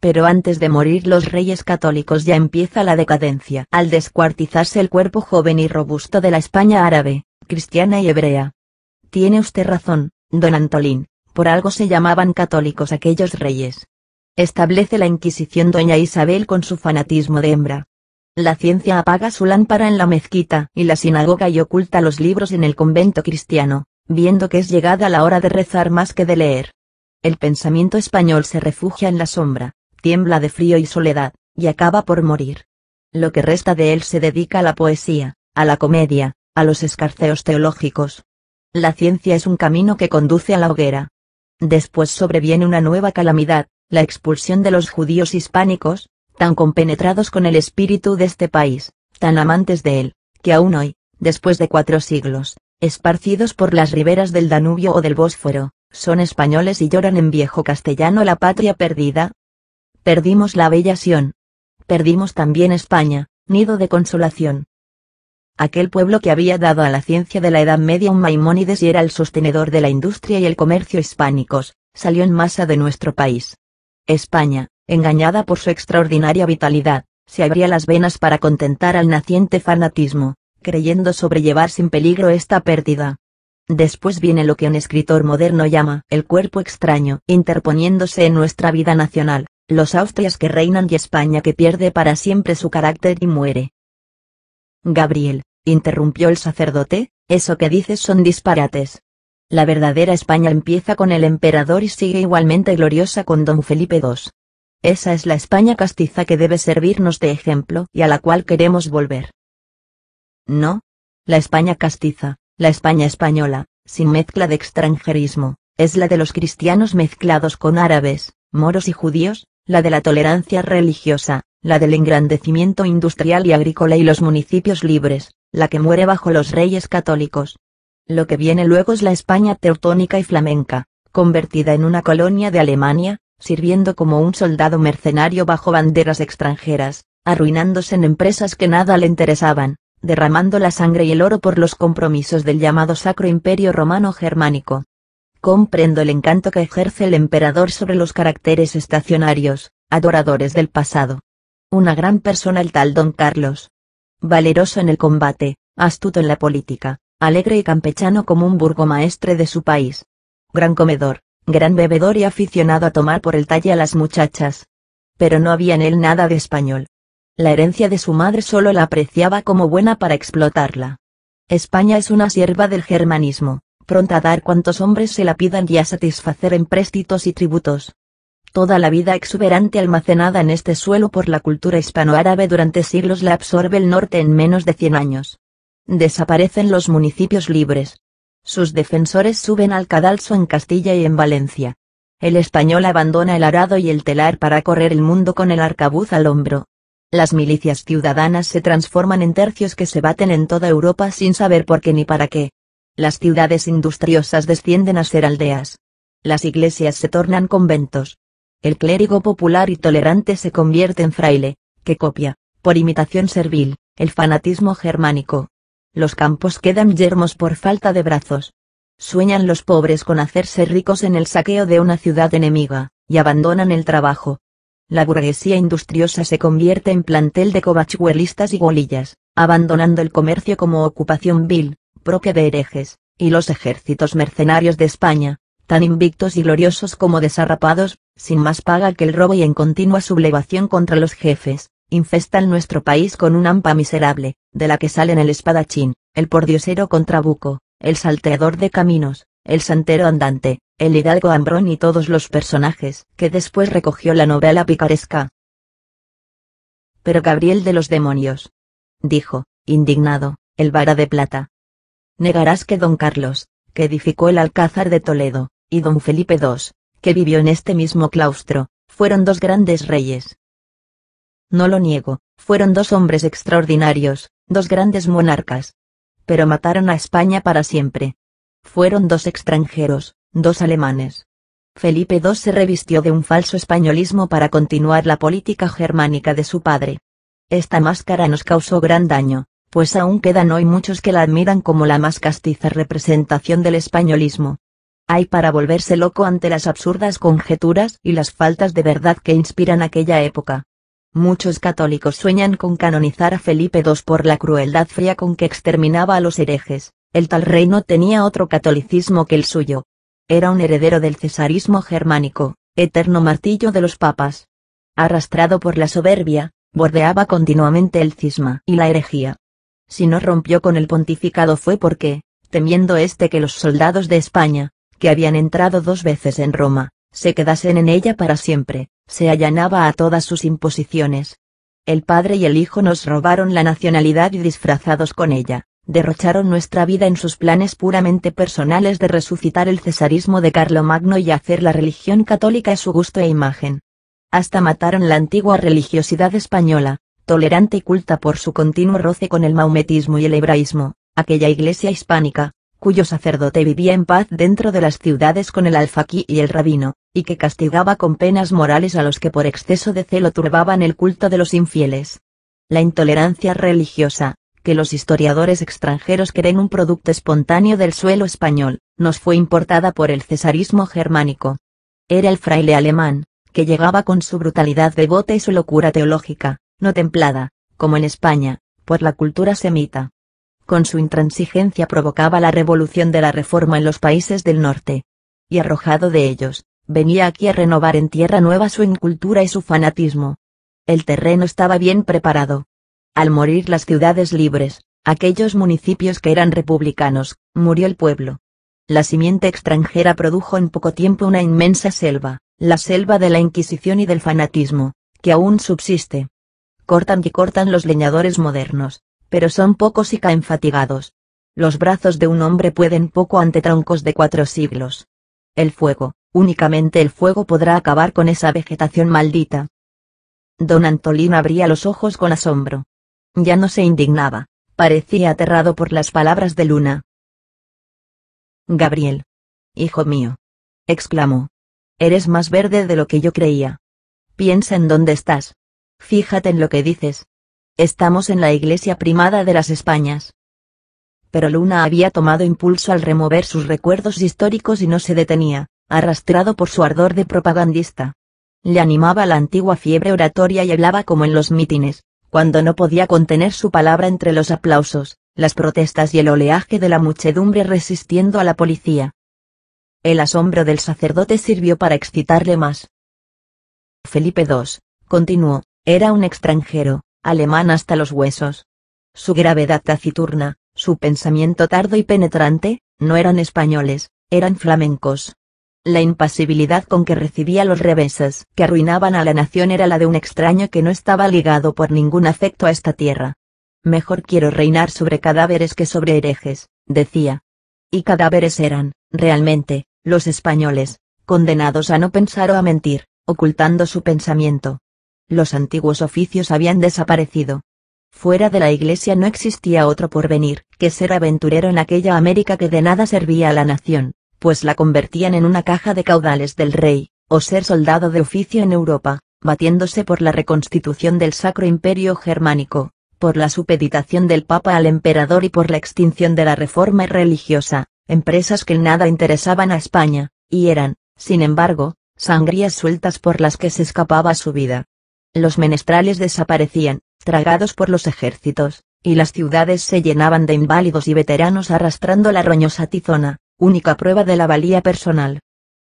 Pero antes de morir los reyes católicos ya empieza la decadencia, al descuartizarse el cuerpo joven y robusto de la España árabe, cristiana y hebrea. Tiene usted razón, don Antolín, por algo se llamaban católicos aquellos reyes. Establece la Inquisición doña Isabel con su fanatismo de hembra. La ciencia apaga su lámpara en la mezquita y la sinagoga y oculta los libros en el convento cristiano, viendo que es llegada la hora de rezar más que de leer. El pensamiento español se refugia en la sombra, tiembla de frío y soledad, y acaba por morir. Lo que resta de él se dedica a la poesía, a la comedia, a los escarceos teológicos. La ciencia es un camino que conduce a la hoguera. Después sobreviene una nueva calamidad, la expulsión de los judíos hispánicos, tan compenetrados con el espíritu de este país, tan amantes de él, que aún hoy, después de 4 siglos, esparcidos por las riberas del Danubio o del Bósforo, son españoles y lloran en viejo castellano la patria perdida. Perdimos la bella Sión. Perdimos también España, nido de consolación. Aquel pueblo que había dado a la ciencia de la Edad Media un Maimónides y era el sostenedor de la industria y el comercio hispánicos, salió en masa de nuestro país. España, engañada por su extraordinaria vitalidad, se abría las venas para contentar al naciente fanatismo, creyendo sobrellevar sin peligro esta pérdida. Después viene lo que un escritor moderno llama el cuerpo extraño, interponiéndose en nuestra vida nacional, los Austrias que reinan y España que pierde para siempre su carácter y muere. Gabriel, interrumpió el sacerdote, eso que dices son disparates. La verdadera España empieza con el emperador y sigue igualmente gloriosa con don Felipe II. Esa es la España castiza que debe servirnos de ejemplo y a la cual queremos volver. No. La España castiza, la España española, sin mezcla de extranjerismo, es la de los cristianos mezclados con árabes, moros y judíos, la de la tolerancia religiosa, la del engrandecimiento industrial y agrícola y los municipios libres, la que muere bajo los reyes católicos. Lo que viene luego es la España teutónica y flamenca, convertida en una colonia de Alemania, sirviendo como un soldado mercenario bajo banderas extranjeras, arruinándose en empresas que nada le interesaban, derramando la sangre y el oro por los compromisos del llamado Sacro Imperio Romano Germánico. Comprendo el encanto que ejerce el emperador sobre los caracteres estacionarios, adoradores del pasado. Una gran persona el tal Don Carlos. Valeroso en el combate, astuto en la política, alegre y campechano como un burgomaestre de su país. Gran comedor, gran bebedor y aficionado a tomar por el talle a las muchachas. Pero no había en él nada de español. La herencia de su madre solo la apreciaba como buena para explotarla. España es una sierva del germanismo, pronta a dar cuantos hombres se la pidan y a satisfacer empréstitos y tributos. Toda la vida exuberante almacenada en este suelo por la cultura hispanoárabe durante siglos la absorbe el norte en menos de 100 años. Desaparecen los municipios libres. Sus defensores suben al cadalso en Castilla y en Valencia. El español abandona el arado y el telar para correr el mundo con el arcabuz al hombro. Las milicias ciudadanas se transforman en tercios que se baten en toda Europa sin saber por qué ni para qué. Las ciudades industriosas descienden a ser aldeas. Las iglesias se tornan conventos. El clérigo popular y tolerante se convierte en fraile, que copia, por imitación servil, el fanatismo germánico. Los campos quedan yermos por falta de brazos. Sueñan los pobres con hacerse ricos en el saqueo de una ciudad enemiga, y abandonan el trabajo. La burguesía industriosa se convierte en plantel de covachuelistas y golillas, abandonando el comercio como ocupación vil, propia de herejes, y los ejércitos mercenarios de España, tan invictos y gloriosos como desarrapados, sin más paga que el robo y en continua sublevación contra los jefes, infestan nuestro país con un hampa miserable, de la que salen el espadachín, el pordiosero con trabuco, el salteador de caminos, el santero andante, el hidalgo hambrón y todos los personajes que después recogió la novela picaresca. Pero Gabriel de los demonios, dijo, indignado, el vara de plata. Negarás que don Carlos, que edificó el Alcázar de Toledo, y don Felipe II, que vivió en este mismo claustro, fueron dos grandes reyes. No lo niego, fueron dos hombres extraordinarios, dos grandes monarcas. Pero mataron a España para siempre. Fueron dos extranjeros, dos alemanes. Felipe II se revistió de un falso españolismo para continuar la política germánica de su padre. Esta máscara nos causó gran daño, pues aún quedan hoy muchos que la admiran como la más castiza representación del españolismo. Hay para volverse loco ante las absurdas conjeturas y las faltas de verdad que inspiran aquella época. Muchos católicos sueñan con canonizar a Felipe II por la crueldad fría con que exterminaba a los herejes. El tal rey no tenía otro catolicismo que el suyo. Era un heredero del cesarismo germánico, eterno martillo de los papas. Arrastrado por la soberbia, bordeaba continuamente el cisma y la herejía. Si no rompió con el pontificado fue porque, temiendo que los soldados de España, que habían entrado 2 veces en Roma, se quedasen en ella para siempre, se allanaba a todas sus imposiciones. El padre y el hijo nos robaron la nacionalidad y disfrazados con ella, derrocharon nuestra vida en sus planes puramente personales de resucitar el cesarismo de Carlomagno y hacer la religión católica a su gusto e imagen. Hasta mataron la antigua religiosidad española, tolerante y culta por su continuo roce con el maometismo y el hebraísmo, aquella iglesia hispánica, cuyo sacerdote vivía en paz dentro de las ciudades con el alfaquí y el rabino, y que castigaba con penas morales a los que por exceso de celo turbaban el culto de los infieles. La intolerancia religiosa, que los historiadores extranjeros creen un producto espontáneo del suelo español, nos fue importada por el cesarismo germánico. Era el fraile alemán, que llegaba con su brutalidad devota y su locura teológica, no templada, como en España, por la cultura semita. Con su intransigencia provocaba la revolución de la Reforma en los países del norte. Y arrojado de ellos, venía aquí a renovar en tierra nueva su incultura y su fanatismo. El terreno estaba bien preparado. Al morir las ciudades libres, aquellos municipios que eran republicanos, murió el pueblo. La simiente extranjera produjo en poco tiempo una inmensa selva, la selva de la Inquisición y del fanatismo, que aún subsiste. Cortan y cortan los leñadores modernos, pero son pocos y caen fatigados. Los brazos de un hombre pueden poco ante troncos de 4 siglos. El fuego, únicamente el fuego podrá acabar con esa vegetación maldita. Don Antolín abría los ojos con asombro. Ya no se indignaba, parecía aterrado por las palabras de Luna. Gabriel. Hijo mío. Exclamó. Eres más verde de lo que yo creía. Piensa en dónde estás. Fíjate en lo que dices. Estamos en la iglesia primada de las Españas. Pero Luna había tomado impulso al remover sus recuerdos históricos y no se detenía, arrastrado por su ardor de propagandista. Le animaba la antigua fiebre oratoria y hablaba como en los mítines, cuando no podía contener su palabra entre los aplausos, las protestas y el oleaje de la muchedumbre resistiendo a la policía. El asombro del sacerdote sirvió para excitarle más. Felipe II, continuó, era un extranjero, alemán hasta los huesos. Su gravedad taciturna, su pensamiento tardo y penetrante, no eran españoles, eran flamencos. La impasibilidad con que recibía los reveses que arruinaban a la nación era la de un extraño que no estaba ligado por ningún afecto a esta tierra. Mejor quiero reinar sobre cadáveres que sobre herejes, decía. Y cadáveres eran, realmente, los españoles, condenados a no pensar o a mentir, ocultando su pensamiento. Los antiguos oficios habían desaparecido. Fuera de la iglesia no existía otro porvenir que ser aventurero en aquella América que de nada servía a la nación, pues la convertían en una caja de caudales del rey, o ser soldado de oficio en Europa, batiéndose por la reconstitución del Sacro Imperio Germánico, por la supeditación del Papa al emperador y por la extinción de la reforma religiosa, empresas que en nada interesaban a España, y eran, sin embargo, sangrías sueltas por las que se escapaba su vida. Los menestrales desaparecían, tragados por los ejércitos, y las ciudades se llenaban de inválidos y veteranos arrastrando la roñosa tizona, única prueba de la valía personal.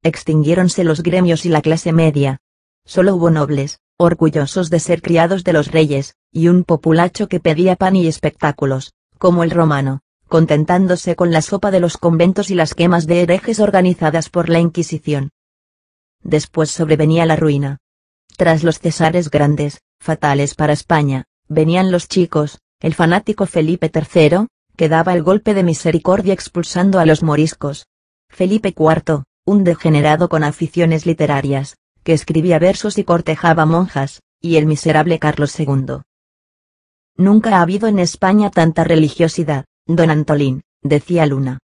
Extinguiéronse los gremios y la clase media. Solo hubo nobles, orgullosos de ser criados de los reyes, y un populacho que pedía pan y espectáculos, como el romano, contentándose con la sopa de los conventos y las quemas de herejes organizadas por la Inquisición. Después sobrevenía la ruina. Tras los cesares grandes, fatales para España, venían los chicos, el fanático Felipe III, que daba el golpe de misericordia expulsando a los moriscos. Felipe IV, un degenerado con aficiones literarias, que escribía versos y cortejaba monjas, y el miserable Carlos II. Nunca ha habido en España tanta religiosidad, don Antolín, decía Luna.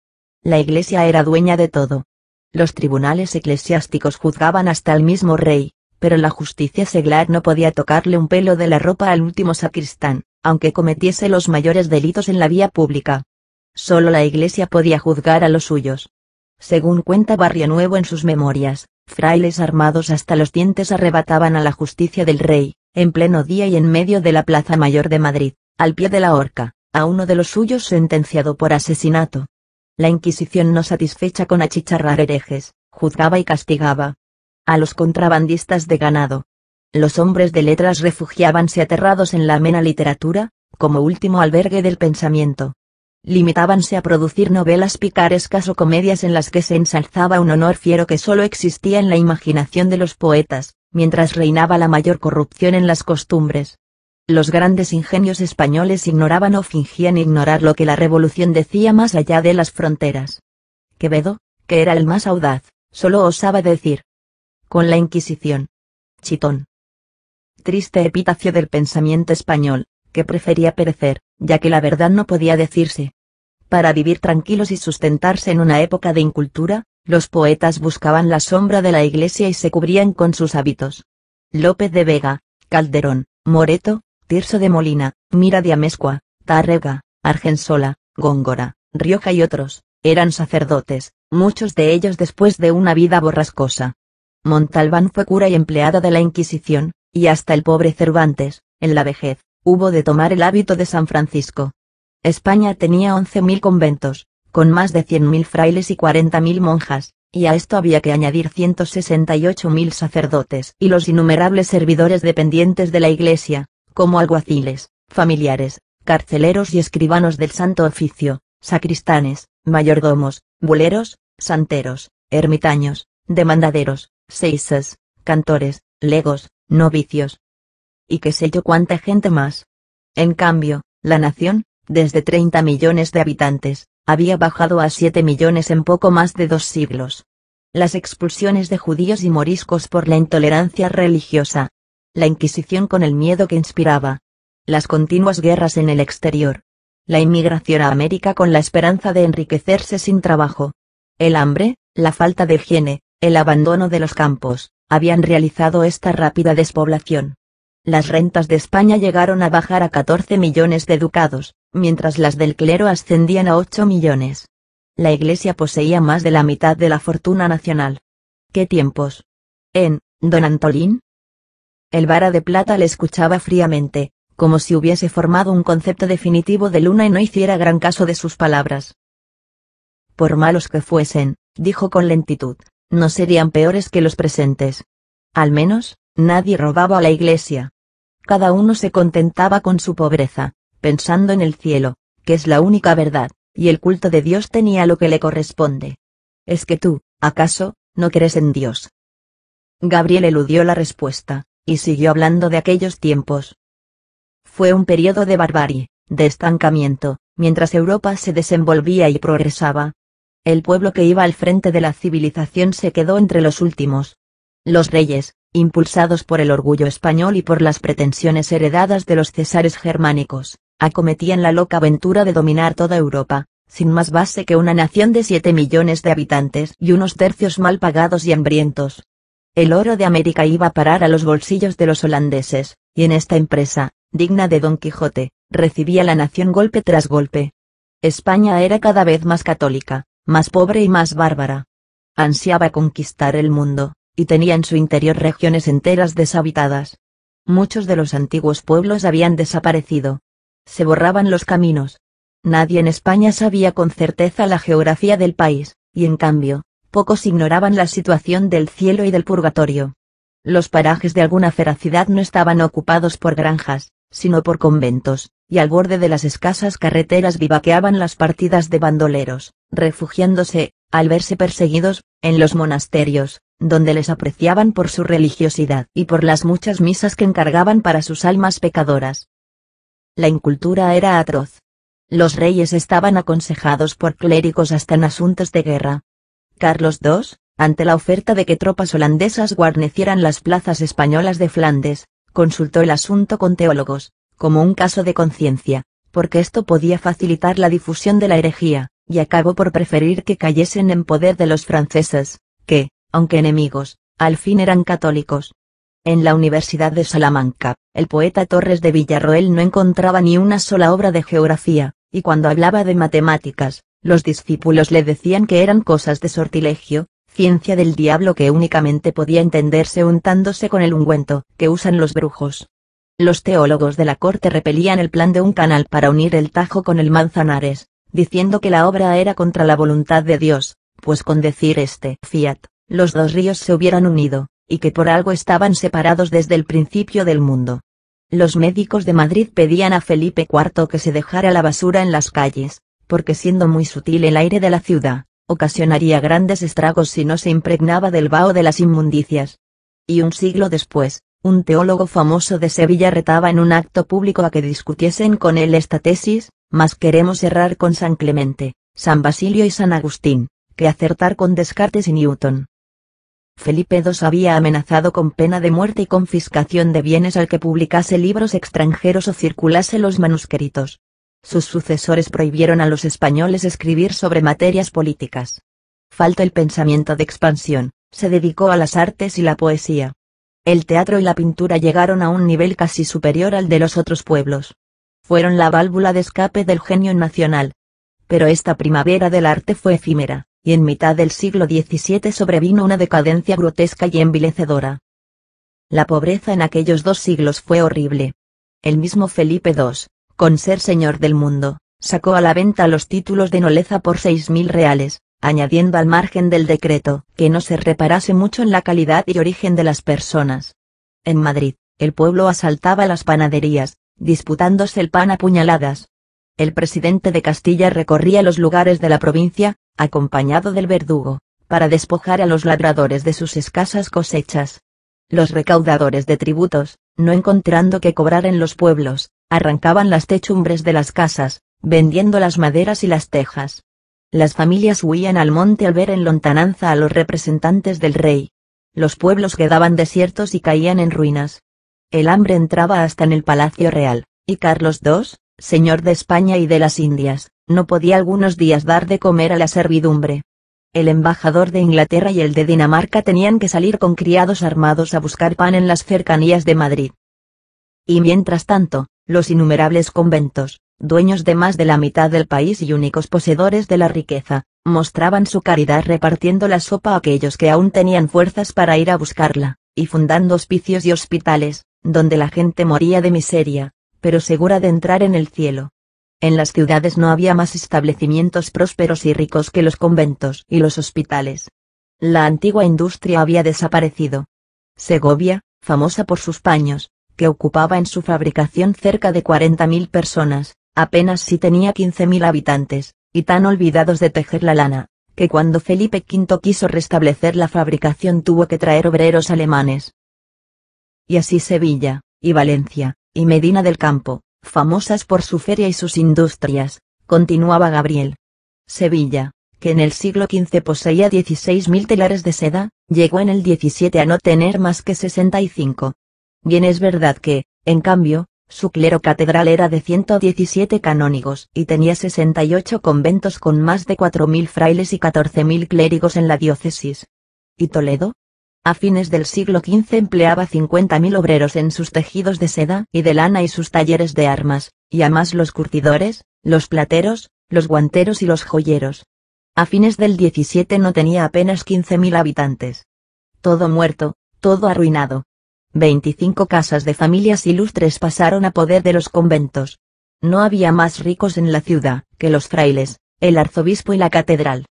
La iglesia era dueña de todo. Los tribunales eclesiásticos juzgaban hasta al mismo rey, pero la justicia seglar no podía tocarle un pelo de la ropa al último sacristán, aunque cometiese los mayores delitos en la vía pública. Solo la iglesia podía juzgar a los suyos. Según cuenta Barrionuevo en sus memorias, frailes armados hasta los dientes arrebataban a la justicia del rey, en pleno día y en medio de la Plaza Mayor de Madrid, al pie de la horca, a uno de los suyos sentenciado por asesinato. La Inquisición, no satisfecha con achicharrar herejes, juzgaba y castigaba a los contrabandistas de ganado. Los hombres de letras refugiábanse aterrados en la amena literatura, como último albergue del pensamiento. Limitábanse a producir novelas picarescas o comedias en las que se ensalzaba un honor fiero que solo existía en la imaginación de los poetas, mientras reinaba la mayor corrupción en las costumbres. Los grandes ingenios españoles ignoraban o fingían ignorar lo que la revolución decía más allá de las fronteras. Quevedo, que era el más audaz, solo osaba decir: con la Inquisición. Chitón. Triste epitafio del pensamiento español, que prefería perecer, ya que la verdad no podía decirse. Para vivir tranquilos y sustentarse en una época de incultura, los poetas buscaban la sombra de la iglesia y se cubrían con sus hábitos. López de Vega, Calderón, Moreto, Tirso de Molina, Mira de Amezcua, Tárrega, Argensola, Góngora, Rioja y otros, eran sacerdotes, muchos de ellos después de una vida borrascosa. Montalbán fue cura y empleado de la Inquisición, y hasta el pobre Cervantes, en la vejez, hubo de tomar el hábito de San Francisco. España tenía 11.000 conventos, con más de 100.000 frailes y 40.000 monjas, y a esto había que añadir 168.000 sacerdotes y los innumerables servidores dependientes de la Iglesia, como alguaciles, familiares, carceleros y escribanos del Santo Oficio, sacristanes, mayordomos, buleros, santeros, ermitaños, demandaderos, seises, cantores, legos, novicios. Y qué sé yo cuánta gente más. En cambio, la nación, desde 30 millones de habitantes, había bajado a 7 millones en poco más de 2 siglos. Las expulsiones de judíos y moriscos por la intolerancia religiosa. La Inquisición con el miedo que inspiraba. Las continuas guerras en el exterior. La inmigración a América con la esperanza de enriquecerse sin trabajo. El hambre, la falta de higiene, el abandono de los campos, habían realizado esta rápida despoblación. Las rentas de España llegaron a bajar a 14 millones de ducados, mientras las del clero ascendían a 8 millones. La Iglesia poseía más de la mitad de la fortuna nacional. ¿Qué tiempos? Don Antolín. El vara de plata le escuchaba fríamente, como si hubiese formado un concepto definitivo de Luna y no hiciera gran caso de sus palabras. Por malos que fuesen, dijo con lentitud, no serían peores que los presentes. Al menos, nadie robaba a la Iglesia. Cada uno se contentaba con su pobreza, pensando en el cielo, que es la única verdad, y el culto de Dios tenía lo que le corresponde. ¿Es que tú, acaso, no crees en Dios? Gabriel eludió la respuesta, y siguió hablando de aquellos tiempos. Fue un periodo de barbarie, de estancamiento, mientras Europa se desenvolvía y progresaba. El pueblo que iba al frente de la civilización se quedó entre los últimos. Los reyes, impulsados por el orgullo español y por las pretensiones heredadas de los césares germánicos, acometían la loca aventura de dominar toda Europa, sin más base que una nación de 7 millones de habitantes y unos tercios mal pagados y hambrientos. El oro de América iba a parar a los bolsillos de los holandeses, y en esta empresa, digna de Don Quijote, recibía la nación golpe tras golpe. España era cada vez más católica, más pobre y más bárbara. Ansiaba conquistar el mundo, y tenía en su interior regiones enteras deshabitadas. Muchos de los antiguos pueblos habían desaparecido. Se borraban los caminos. Nadie en España sabía con certeza la geografía del país, y en cambio, pocos ignoraban la situación del cielo y del purgatorio. Los parajes de alguna feracidad no estaban ocupados por granjas, sino por conventos, y al borde de las escasas carreteras vivaqueaban las partidas de bandoleros, refugiándose, al verse perseguidos, en los monasterios, donde les apreciaban por su religiosidad y por las muchas misas que encargaban para sus almas pecadoras. La incultura era atroz. Los reyes estaban aconsejados por clérigos hasta en asuntos de guerra. Carlos II, ante la oferta de que tropas holandesas guarnecieran las plazas españolas de Flandes, consultó el asunto con teólogos, como un caso de conciencia, porque esto podía facilitar la difusión de la herejía, y acabó por preferir que cayesen en poder de los franceses, que, aunque enemigos, al fin eran católicos. En la Universidad de Salamanca, el poeta Torres de Villarroel no encontraba ni una sola obra de geografía, y cuando hablaba de matemáticas, los discípulos le decían que eran cosas de sortilegio, ciencia del diablo que únicamente podía entenderse untándose con el ungüento que usan los brujos. Los teólogos de la corte repelían el plan de un canal para unir el Tajo con el Manzanares, diciendo que la obra era contra la voluntad de Dios, pues con decir fiat, los dos ríos se hubieran unido, y que por algo estaban separados desde el principio del mundo. Los médicos de Madrid pedían a Felipe IV que se dejara la basura en las calles, porque siendo muy sutil el aire de la ciudad, ocasionaría grandes estragos si no se impregnaba del vaho de las inmundicias. Y un siglo después, un teólogo famoso de Sevilla retaba en un acto público a que discutiesen con él esta tesis: más queremos errar con San Clemente, San Basilio y San Agustín, que acertar con Descartes y Newton. Felipe II había amenazado con pena de muerte y confiscación de bienes al que publicase libros extranjeros o circulase los manuscritos. Sus sucesores prohibieron a los españoles escribir sobre materias políticas. Falto el pensamiento de expansión, se dedicó a las artes y la poesía. El teatro y la pintura llegaron a un nivel casi superior al de los otros pueblos. Fueron la válvula de escape del genio nacional. Pero esta primavera del arte fue efímera, y en mitad del siglo XVII sobrevino una decadencia grotesca y envilecedora. La pobreza en aquellos 2 siglos fue horrible. El mismo Felipe II, con ser señor del mundo, sacó a la venta los títulos de nobleza por 6.000 reales, añadiendo al margen del decreto que no se reparase mucho en la calidad y origen de las personas. En Madrid, el pueblo asaltaba las panaderías, disputándose el pan a puñaladas. El presidente de Castilla recorría los lugares de la provincia, acompañado del verdugo, para despojar a los labradores de sus escasas cosechas. Los recaudadores de tributos, no encontrando qué cobrar en los pueblos, arrancaban las techumbres de las casas, vendiendo las maderas y las tejas. Las familias huían al monte al ver en lontananza a los representantes del rey. Los pueblos quedaban desiertos y caían en ruinas. El hambre entraba hasta en el Palacio Real, y Carlos II, señor de España y de las Indias, no podía algunos días dar de comer a la servidumbre. El embajador de Inglaterra y el de Dinamarca tenían que salir con criados armados a buscar pan en las cercanías de Madrid. Y mientras tanto, los innumerables conventos, dueños de más de la mitad del país y únicos poseedores de la riqueza, mostraban su caridad repartiendo la sopa a aquellos que aún tenían fuerzas para ir a buscarla, y fundando hospicios y hospitales, donde la gente moría de miseria, pero segura de entrar en el cielo. En las ciudades no había más establecimientos prósperos y ricos que los conventos y los hospitales. La antigua industria había desaparecido. Segovia, famosa por sus paños, que ocupaba en su fabricación cerca de 40.000 personas, apenas si tenía 15.000 habitantes, y tan olvidados de tejer la lana, que cuando Felipe V quiso restablecer la fabricación tuvo que traer obreros alemanes. Y así Sevilla, y Valencia, y Medina del Campo, famosas por su feria y sus industrias, continuaba Gabriel. Sevilla, que en el siglo XV poseía 16.000 telares de seda, llegó en el XVII a no tener más que 65. Bien es verdad que, en cambio, su clero catedral era de 117 canónigos y tenía 68 conventos con más de 4.000 frailes y 14.000 clérigos en la diócesis. ¿Y Toledo? A fines del siglo XV empleaba 50.000 obreros en sus tejidos de seda y de lana y sus talleres de armas, y además los curtidores, los plateros, los guanteros y los joyeros. A fines del XVII no tenía apenas 15.000 habitantes. Todo muerto, todo arruinado. 25 casas de familias ilustres pasaron a poder de los conventos. No había más ricos en la ciudad que los frailes, el arzobispo y la catedral.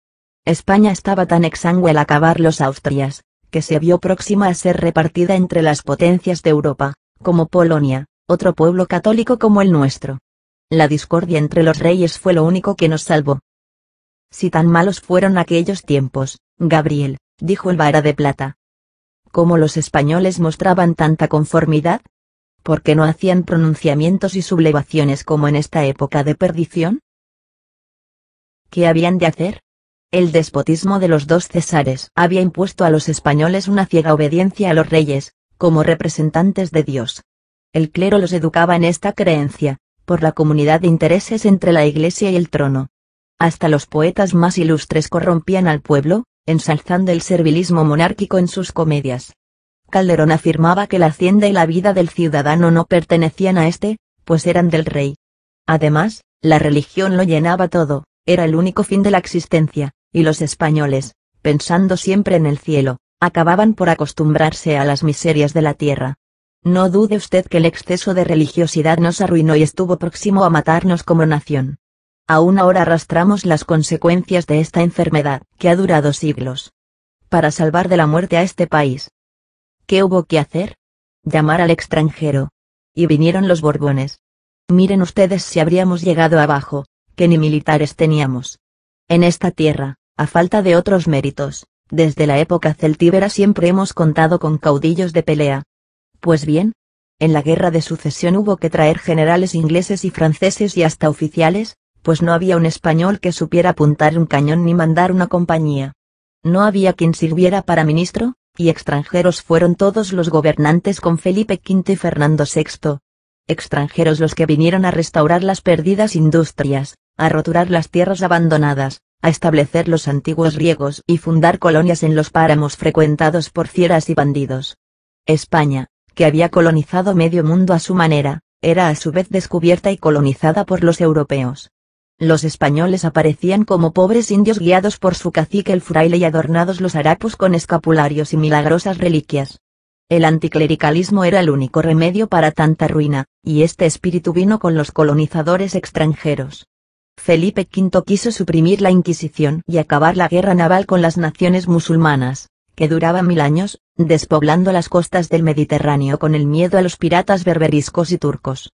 España estaba tan exangüe al acabar los Austrias, que se vio próxima a ser repartida entre las potencias de Europa, como Polonia, otro pueblo católico como el nuestro. La discordia entre los reyes fue lo único que nos salvó. Si tan malos fueron aquellos tiempos, Gabriel, dijo el Vara de Plata. ¿Cómo los españoles mostraban tanta conformidad? ¿Por qué no hacían pronunciamientos y sublevaciones como en esta época de perdición? ¿Qué habían de hacer? El despotismo de los dos Césares había impuesto a los españoles una ciega obediencia a los reyes, como representantes de Dios. El clero los educaba en esta creencia, por la comunidad de intereses entre la Iglesia y el trono. Hasta los poetas más ilustres corrompían al pueblo, ensalzando el servilismo monárquico en sus comedias. Calderón afirmaba que la hacienda y la vida del ciudadano no pertenecían a éste, pues eran del rey. Además, la religión lo llenaba todo, era el único fin de la existencia, y los españoles, pensando siempre en el cielo, acababan por acostumbrarse a las miserias de la tierra. No dude usted que el exceso de religiosidad nos arruinó y estuvo próximo a matarnos como nación. Aún ahora arrastramos las consecuencias de esta enfermedad, que ha durado siglos. Para salvar de la muerte a este país, ¿qué hubo que hacer? Llamar al extranjero. Y vinieron los Borbones. Miren ustedes si habríamos llegado abajo, que ni militares teníamos. En esta tierra, a falta de otros méritos, desde la época celtíbera siempre hemos contado con caudillos de pelea. Pues bien, en la guerra de sucesión hubo que traer generales ingleses y franceses y hasta oficiales, pues no había un español que supiera apuntar un cañón ni mandar una compañía. No había quien sirviera para ministro, y extranjeros fueron todos los gobernantes con Felipe V y Fernando VI. Extranjeros los que vinieron a restaurar las perdidas industrias, a roturar las tierras abandonadas, a establecer los antiguos riegos y fundar colonias en los páramos frecuentados por fieras y bandidos. España, que había colonizado medio mundo a su manera, era a su vez descubierta y colonizada por los europeos. Los españoles aparecían como pobres indios guiados por su cacique el fraile y adornados los harapos con escapularios y milagrosas reliquias. El anticlericalismo era el único remedio para tanta ruina, y este espíritu vino con los colonizadores extranjeros. Felipe V quiso suprimir la Inquisición y acabar la guerra naval con las naciones musulmanas, que duraba 1000 años, despoblando las costas del Mediterráneo con el miedo a los piratas berberiscos y turcos.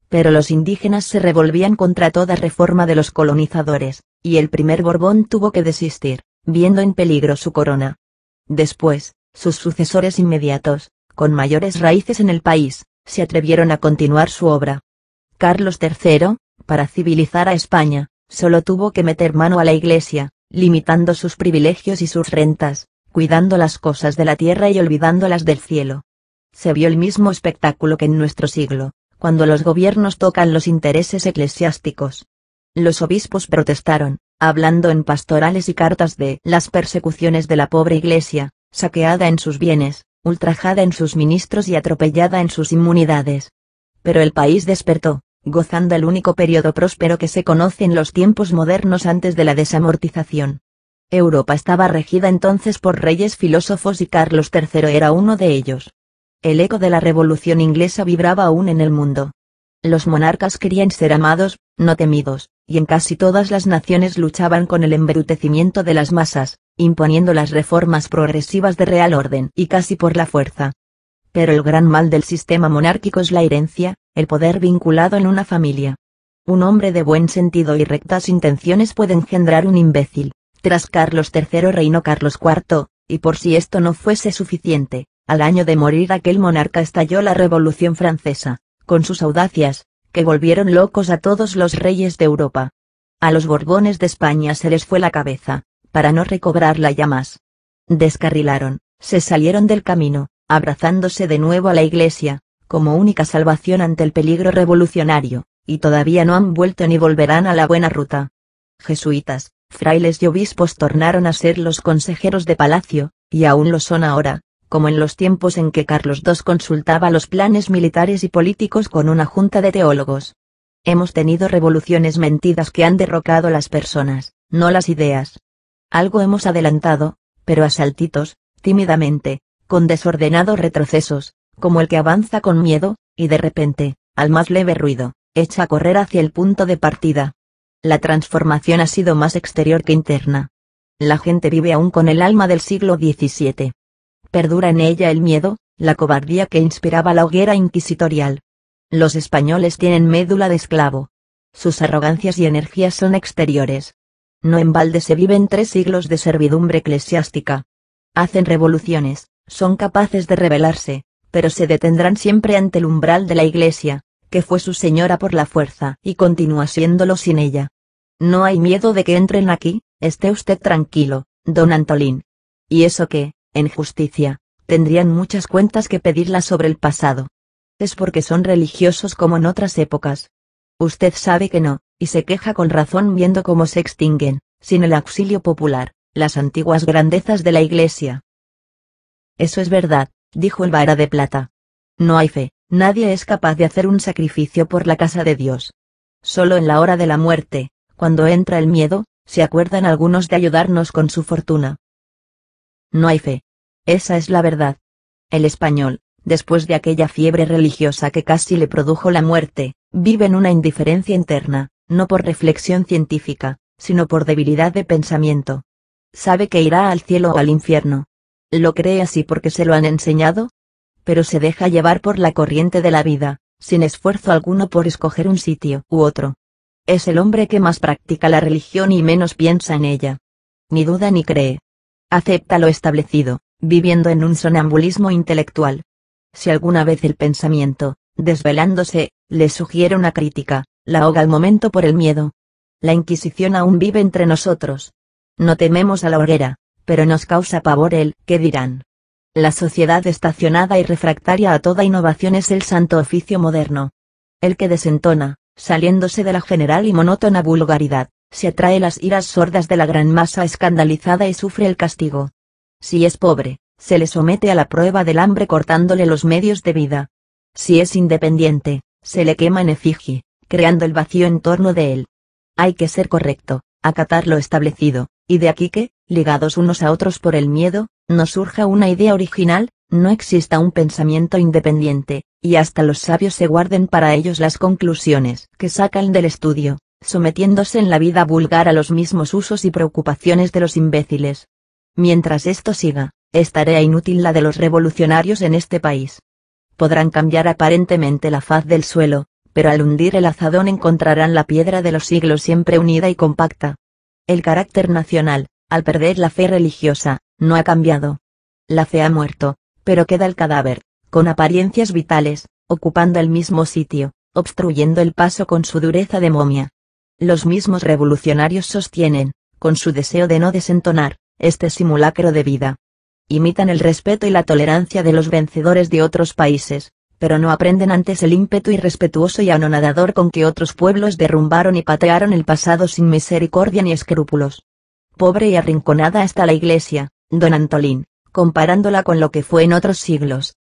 Pero los indígenas se revolvían contra toda reforma de los colonizadores, y el primer Borbón tuvo que desistir, viendo en peligro su corona. Después, sus sucesores inmediatos, con mayores raíces en el país, se atrevieron a continuar su obra. Carlos III, para civilizar a España, solo tuvo que meter mano a la Iglesia, limitando sus privilegios y sus rentas, cuidando las cosas de la tierra y olvidando las del cielo. Se vio el mismo espectáculo que en nuestro siglo, cuando los gobiernos tocan los intereses eclesiásticos. Los obispos protestaron, hablando en pastorales y cartas de las persecuciones de la pobre Iglesia, saqueada en sus bienes, ultrajada en sus ministros y atropellada en sus inmunidades. Pero el país despertó, gozando el único periodo próspero que se conoce en los tiempos modernos antes de la desamortización. Europa estaba regida entonces por reyes filósofos y Carlos III era uno de ellos. El eco de la Revolución Inglesa vibraba aún en el mundo. Los monarcas querían ser amados, no temidos, y en casi todas las naciones luchaban con el embrutecimiento de las masas, imponiendo las reformas progresivas de real orden y casi por la fuerza. Pero el gran mal del sistema monárquico es la herencia, el poder vinculado en una familia. Un hombre de buen sentido y rectas intenciones puede engendrar un imbécil. Tras Carlos III reinó Carlos IV, y por si esto no fuese suficiente, al año de morir aquel monarca estalló la Revolución Francesa, con sus audacias, que volvieron locos a todos los reyes de Europa. A los Borbones de España se les fue la cabeza, para no recobrarla ya más. Descarrilaron, se salieron del camino, abrazándose de nuevo a la Iglesia, como única salvación ante el peligro revolucionario, y todavía no han vuelto ni volverán a la buena ruta. Jesuitas, frailes y obispos tornaron a ser los consejeros de palacio, y aún lo son ahora, como en los tiempos en que Carlos II consultaba los planes militares y políticos con una junta de teólogos. Hemos tenido revoluciones mentidas que han derrocado las personas, no las ideas. Algo hemos adelantado, pero a saltitos, tímidamente, con desordenados retrocesos, como el que avanza con miedo, y de repente, al más leve ruido, echa a correr hacia el punto de partida. La transformación ha sido más exterior que interna. La gente vive aún con el alma del siglo XVII. Perdura en ella el miedo, la cobardía que inspiraba la hoguera inquisitorial. Los españoles tienen médula de esclavo. Sus arrogancias y energías son exteriores. No en balde se viven 3 siglos de servidumbre eclesiástica. Hacen revoluciones, son capaces de rebelarse, pero se detendrán siempre ante el umbral de la Iglesia, que fue su señora por la fuerza y continúa siéndolo sin ella. No hay miedo de que entren aquí, esté usted tranquilo, don Antolín. Y eso que, en justicia, tendrían muchas cuentas que pedirla sobre el pasado. Es porque son religiosos como en otras épocas. Usted sabe que no, y se queja con razón viendo cómo se extinguen, sin el auxilio popular, las antiguas grandezas de la Iglesia. Eso es verdad, dijo el Vara de Plata. No hay fe, nadie es capaz de hacer un sacrificio por la casa de Dios. Solo en la hora de la muerte, cuando entra el miedo, se acuerdan algunos de ayudarnos con su fortuna. No hay fe. Esa es la verdad. El español, después de aquella fiebre religiosa que casi le produjo la muerte, vive en una indiferencia interna, no por reflexión científica, sino por debilidad de pensamiento. Sabe que irá al cielo o al infierno. ¿Lo cree así porque se lo han enseñado? Pero se deja llevar por la corriente de la vida, sin esfuerzo alguno por escoger un sitio u otro. Es el hombre que más practica la religión y menos piensa en ella. Ni duda ni cree. Acepta lo establecido, viviendo en un sonambulismo intelectual. Si alguna vez el pensamiento, desvelándose, le sugiere una crítica, la ahoga al momento por el miedo. La Inquisición aún vive entre nosotros. No tememos a la hoguera, pero nos causa pavor el «¿qué dirán?». La sociedad estacionada y refractaria a toda innovación es el santo oficio moderno. El que desentona, saliéndose de la general y monótona vulgaridad, se atrae las iras sordas de la gran masa escandalizada y sufre el castigo. Si es pobre, se le somete a la prueba del hambre cortándole los medios de vida. Si es independiente, se le quema en efigie, creando el vacío en torno de él. Hay que ser correcto, acatar lo establecido, y de aquí que, ligados unos a otros por el miedo, no surja una idea original, no exista un pensamiento independiente, y hasta los sabios se guarden para ellos las conclusiones que sacan del estudio, sometiéndose en la vida vulgar a los mismos usos y preocupaciones de los imbéciles. Mientras esto siga, es tarea inútil la de los revolucionarios en este país. Podrán cambiar aparentemente la faz del suelo, pero al hundir el azadón encontrarán la piedra de los siglos siempre unida y compacta. El carácter nacional, Al perder la fe religiosa, no ha cambiado. La fe ha muerto, pero queda el cadáver, con apariencias vitales, ocupando el mismo sitio, obstruyendo el paso con su dureza de momia. Los mismos revolucionarios sostienen, con su deseo de no desentonar, este simulacro de vida. Imitan el respeto y la tolerancia de los vencedores de otros países, pero no aprenden antes el ímpetu irrespetuoso y anonadador con que otros pueblos derrumbaron y patearon el pasado sin misericordia ni escrúpulos. Pobre y arrinconada está la Iglesia, don Antolín, comparándola con lo que fue en otros siglos.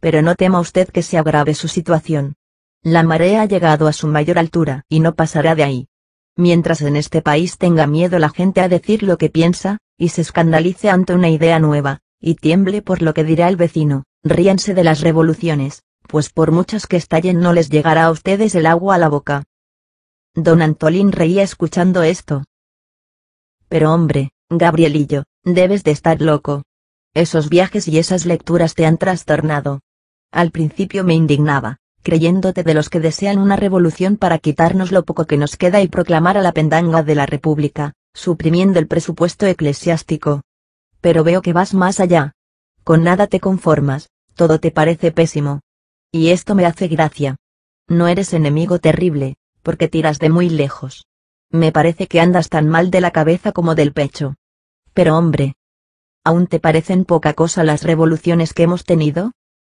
Pero no tema usted que se agrave su situación. La marea ha llegado a su mayor altura y no pasará de ahí. Mientras en este país tenga miedo la gente a decir lo que piensa, y se escandalice ante una idea nueva, y tiemble por lo que dirá el vecino, ríanse de las revoluciones, pues por muchas que estallen no les llegará a ustedes el agua a la boca. Don Antolín reía escuchando esto. Pero hombre, Gabrielillo, debes de estar loco. Esos viajes y esas lecturas te han trastornado. Al principio me indignaba, creyéndote de los que desean una revolución para quitarnos lo poco que nos queda y proclamar a la pendanga de la República, suprimiendo el presupuesto eclesiástico. Pero veo que vas más allá. Con nada te conformas, todo te parece pésimo. Y esto me hace gracia. No eres enemigo terrible, porque tiras de muy lejos. Me parece que andas tan mal de la cabeza como del pecho. Pero hombre, ¿aún te parecen poca cosa las revoluciones que hemos tenido?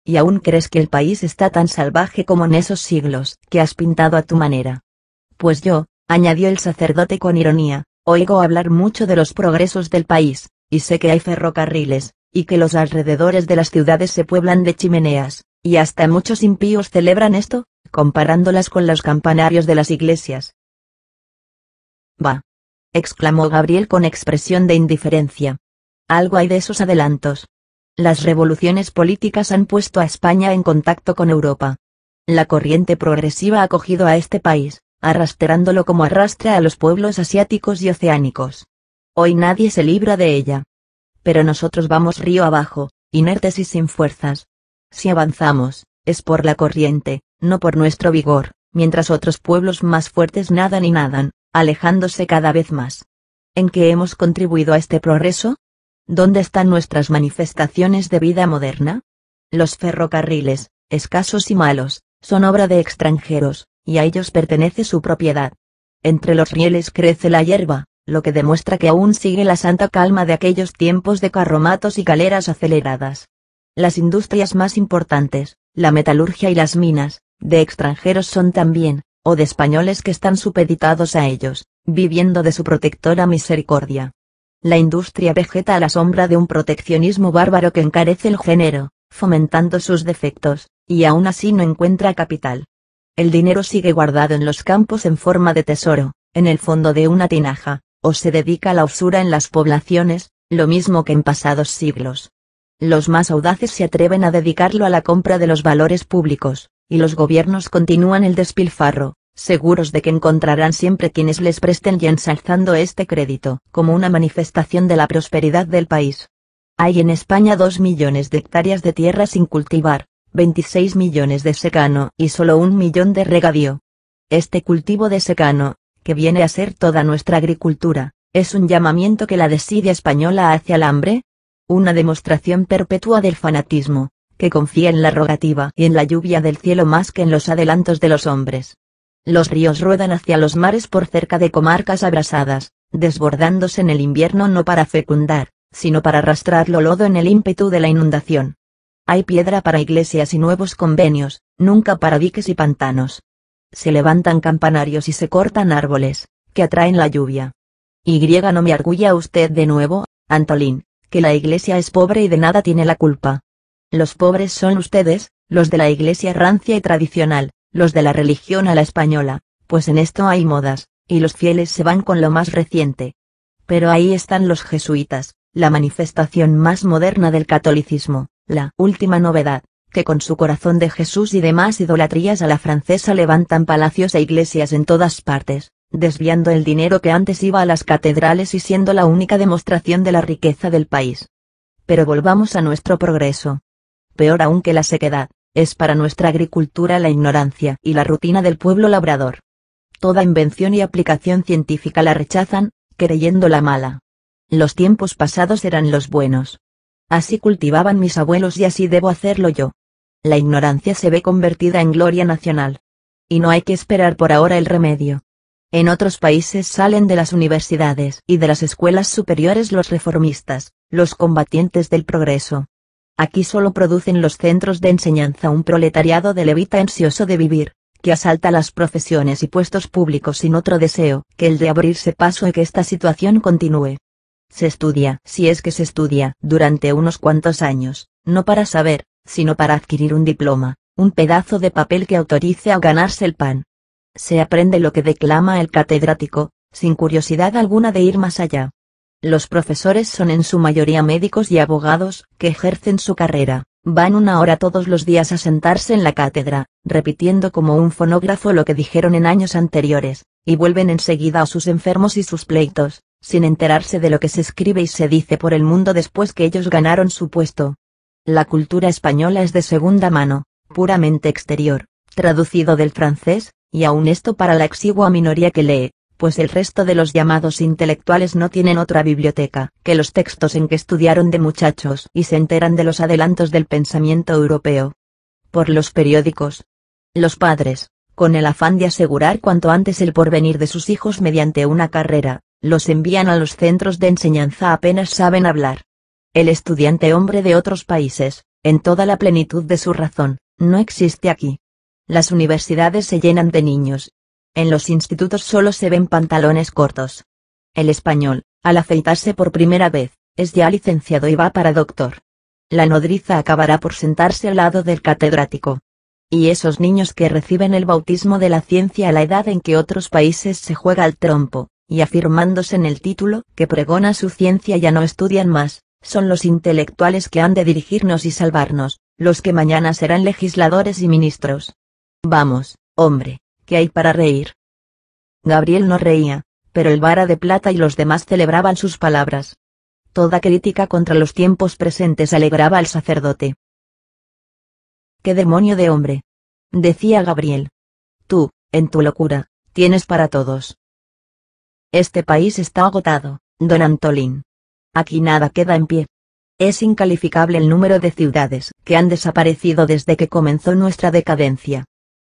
¿Y aún crees que el país está tan salvaje como en esos siglos que has pintado a tu manera? Pues yo, añadió el sacerdote con ironía, oigo hablar mucho de los progresos del país, y sé que hay ferrocarriles, y que los alrededores de las ciudades se pueblan de chimeneas, y hasta muchos impíos celebran esto, comparándolas con los campanarios de las iglesias. Bah, exclamó Gabriel con expresión de indiferencia. Algo hay de esos adelantos. Las revoluciones políticas han puesto a España en contacto con Europa. La corriente progresiva ha cogido a este país, arrastrándolo como arrastra a los pueblos asiáticos y oceánicos. Hoy nadie se libra de ella. Pero nosotros vamos río abajo, inertes y sin fuerzas. Si avanzamos, es por la corriente, no por nuestro vigor, mientras otros pueblos más fuertes nadan y nadan, alejándose cada vez más. ¿En qué hemos contribuido a este progreso? ¿Dónde están nuestras manifestaciones de vida moderna? Los ferrocarriles, escasos y malos, son obra de extranjeros, y a ellos pertenece su propiedad. Entre los rieles crece la hierba, lo que demuestra que aún sigue la santa calma de aquellos tiempos de carromatos y galeras aceleradas. Las industrias más importantes, la metalurgia y las minas, de extranjeros son también, o de españoles que están supeditados a ellos, viviendo de su protectora misericordia. La industria vegeta a la sombra de un proteccionismo bárbaro que encarece el género, fomentando sus defectos, y aún así no encuentra capital. El dinero sigue guardado en los campos en forma de tesoro, en el fondo de una tinaja, o se dedica a la usura en las poblaciones, lo mismo que en pasados siglos. Los más audaces se atreven a dedicarlo a la compra de los valores públicos, y los gobiernos continúan el despilfarro, seguros de que encontrarán siempre quienes les presten y ensalzando este crédito como una manifestación de la prosperidad del país. Hay en España 2 millones de hectáreas de tierra sin cultivar, 26 millones de secano y solo 1 millón de regadío. Este cultivo de secano, que viene a ser toda nuestra agricultura, es un llamamiento que la desidia española hace al hambre, una demostración perpetua del fanatismo, que confía en la rogativa y en la lluvia del cielo más que en los adelantos de los hombres. Los ríos ruedan hacia los mares por cerca de comarcas abrasadas, desbordándose en el invierno no para fecundar, sino para arrastrarlo lodo en el ímpetu de la inundación. Hay piedra para iglesias y nuevos convenios, nunca para diques y pantanos. Se levantan campanarios y se cortan árboles, que atraen la lluvia. No me arguya usted de nuevo, Antolín, que la iglesia es pobre y de nada tiene la culpa. Los pobres son ustedes, los de la iglesia rancia y tradicional, los de la religión a la española, pues en esto hay modas, y los fieles se van con lo más reciente. Pero ahí están los jesuitas, la manifestación más moderna del catolicismo, la última novedad, que con su corazón de Jesús y demás idolatrías a la francesa levantan palacios e iglesias en todas partes, desviando el dinero que antes iba a las catedrales y siendo la única demostración de la riqueza del país. Pero volvamos a nuestro progreso. Peor aún que la sequedad, es para nuestra agricultura la ignorancia y la rutina del pueblo labrador. Toda invención y aplicación científica la rechazan, creyéndola mala. Los tiempos pasados eran los buenos. Así cultivaban mis abuelos y así debo hacerlo yo. La ignorancia se ve convertida en gloria nacional. Y no hay que esperar por ahora el remedio. En otros países salen de las universidades y de las escuelas superiores los reformistas, los combatientes del progreso. Aquí solo producen los centros de enseñanza un proletariado de levita ansioso de vivir, que asalta las profesiones y puestos públicos sin otro deseo que el de abrirse paso y que esta situación continúe. Se estudia, si es que se estudia, durante unos cuantos años, no para saber, sino para adquirir un diploma, un pedazo de papel que autorice a ganarse el pan. Se aprende lo que declama el catedrático, sin curiosidad alguna de ir más allá. Los profesores son en su mayoría médicos y abogados, que ejercen su carrera, van 1 hora todos los días a sentarse en la cátedra, repitiendo como un fonógrafo lo que dijeron en años anteriores, y vuelven enseguida a sus enfermos y sus pleitos, sin enterarse de lo que se escribe y se dice por el mundo después que ellos ganaron su puesto. La cultura española es de segunda mano, puramente exterior, traducido del francés, y aun esto para la exigua minoría que lee, pues el resto de los llamados intelectuales no tienen otra biblioteca que los textos en que estudiaron de muchachos y se enteran de los adelantos del pensamiento europeo. Por los periódicos. Los padres, con el afán de asegurar cuanto antes el porvenir de sus hijos mediante una carrera, los envían a los centros de enseñanza apenas saben hablar. El estudiante hombre de otros países, en toda la plenitud de su razón, no existe aquí. Las universidades se llenan de niños. En los institutos solo se ven pantalones cortos. El español, al afeitarse por primera vez, es ya licenciado y va para doctor. La nodriza acabará por sentarse al lado del catedrático. Y esos niños que reciben el bautismo de la ciencia a la edad en que otros países se juega al trompo, y afirmándose en el título que pregona su ciencia ya no estudian más, son los intelectuales que han de dirigirnos y salvarnos, los que mañana serán legisladores y ministros. Vamos, hombre, ¿qué hay para reír? Gabriel no reía, pero el Vara de Plata y los demás celebraban sus palabras. Toda crítica contra los tiempos presentes alegraba al sacerdote. «¿Qué demonio de hombre?», decía Gabriel. «Tú, en tu locura, tienes para todos. Este país está agotado, don Antolín. Aquí nada queda en pie. Es incalificable el número de ciudades que han desaparecido desde que comenzó nuestra decadencia.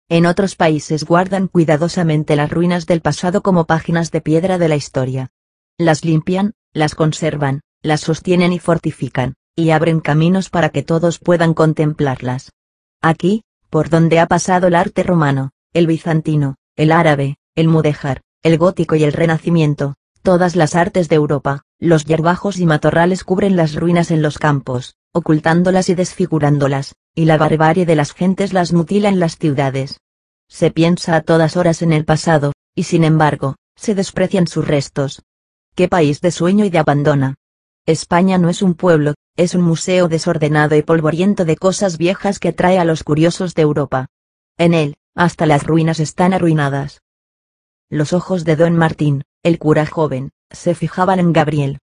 En otros países guardan cuidadosamente las ruinas del pasado como páginas de piedra de la historia. Las limpian, las conservan, las sostienen y fortifican, y abren caminos para que todos puedan contemplarlas. Aquí, por donde ha pasado el arte romano, el bizantino, el árabe, el mudéjar, el gótico y el renacimiento, todas las artes de Europa, los yerbajos y matorrales cubren las ruinas en los campos, ocultándolas y desfigurándolas, y la barbarie de las gentes las mutila en las ciudades. Se piensa a todas horas en el pasado, y sin embargo, se desprecian sus restos. ¡Qué país de sueño y de abandona! España no es un pueblo, es un museo desordenado y polvoriento de cosas viejas que atrae a los curiosos de Europa. En él, hasta las ruinas están arruinadas. Los ojos de don Martín, el cura joven, se fijaban en Gabriel.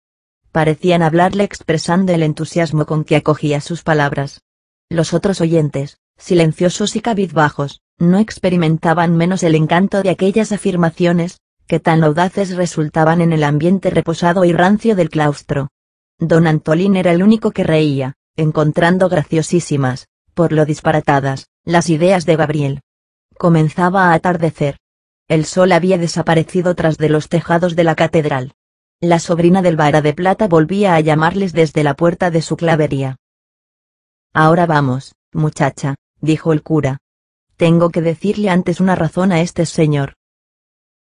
Parecían hablarle expresando el entusiasmo con que acogía sus palabras. Los otros oyentes, silenciosos y cabizbajos, no experimentaban menos el encanto de aquellas afirmaciones, que tan audaces resultaban en el ambiente reposado y rancio del claustro. Don Antolín era el único que reía, encontrando graciosísimas, por lo disparatadas, las ideas de Gabriel. Comenzaba a atardecer. El sol había desaparecido tras de los tejados de la catedral. La sobrina del Vara de Plata volvía a llamarles desde la puerta de su clavería. «Ahora vamos, muchacha», dijo el cura. «Tengo que decirle antes una razón a este señor».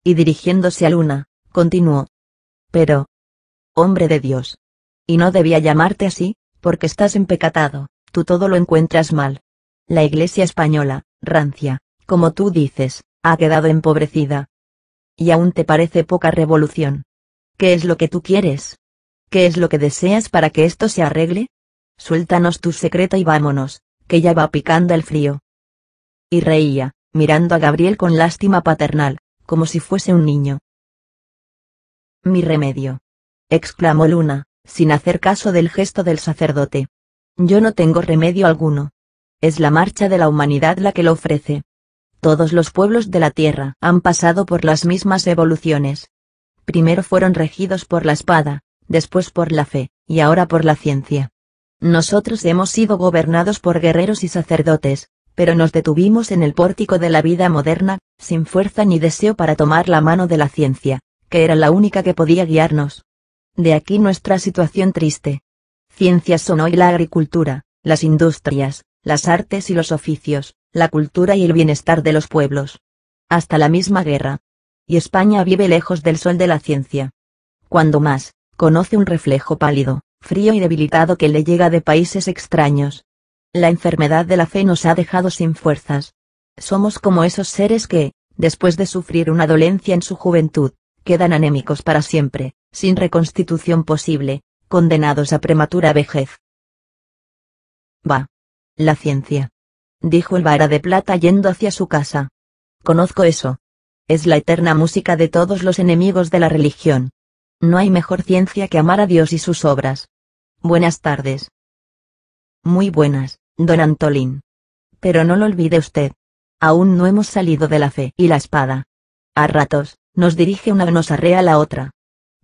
Y dirigiéndose a Luna, continuó. «Pero, hombre de Dios. Y no debía llamarte así, porque estás empecatado, tú todo lo encuentras mal. La Iglesia española, rancia, como tú dices, ha quedado empobrecida. Y aún te parece poca revolución. ¿Qué es lo que tú quieres? ¿Qué es lo que deseas para que esto se arregle? Suéltanos tu secreto y vámonos, que ya va picando el frío». Y reía, mirando a Gabriel con lástima paternal, como si fuese un niño. «Mi remedio», exclamó Luna, sin hacer caso del gesto del sacerdote. «Yo no tengo remedio alguno. Es la marcha de la humanidad la que lo ofrece. Todos los pueblos de la tierra han pasado por las mismas evoluciones. Primero fueron regidos por la espada, después por la fe, y ahora por la ciencia. Nosotros hemos sido gobernados por guerreros y sacerdotes, pero nos detuvimos en el pórtico de la vida moderna, sin fuerza ni deseo para tomar la mano de la ciencia, que era la única que podía guiarnos. De aquí nuestra situación triste. Ciencias son hoy la agricultura, las industrias, las artes y los oficios, la cultura y el bienestar de los pueblos. Hasta la misma guerra. Y España vive lejos del sol de la ciencia. Cuando más, conoce un reflejo pálido, frío y debilitado que le llega de países extraños. La enfermedad de la fe nos ha dejado sin fuerzas. Somos como esos seres que, después de sufrir una dolencia en su juventud, quedan anémicos para siempre, sin reconstitución posible, condenados a prematura vejez. Va. La ciencia. Dijo el vara de plata yendo hacia su casa. Conozco eso. Es la eterna música de todos los enemigos de la religión. No hay mejor ciencia que amar a Dios y sus obras. Buenas tardes. Muy buenas, don Antolín. Pero no lo olvide usted. Aún no hemos salido de la fe y la espada. A ratos, nos dirige una o nos arrea la otra.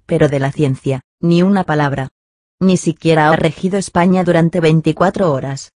Pero de la ciencia, ni una palabra. Ni siquiera ha regido España durante 24 horas.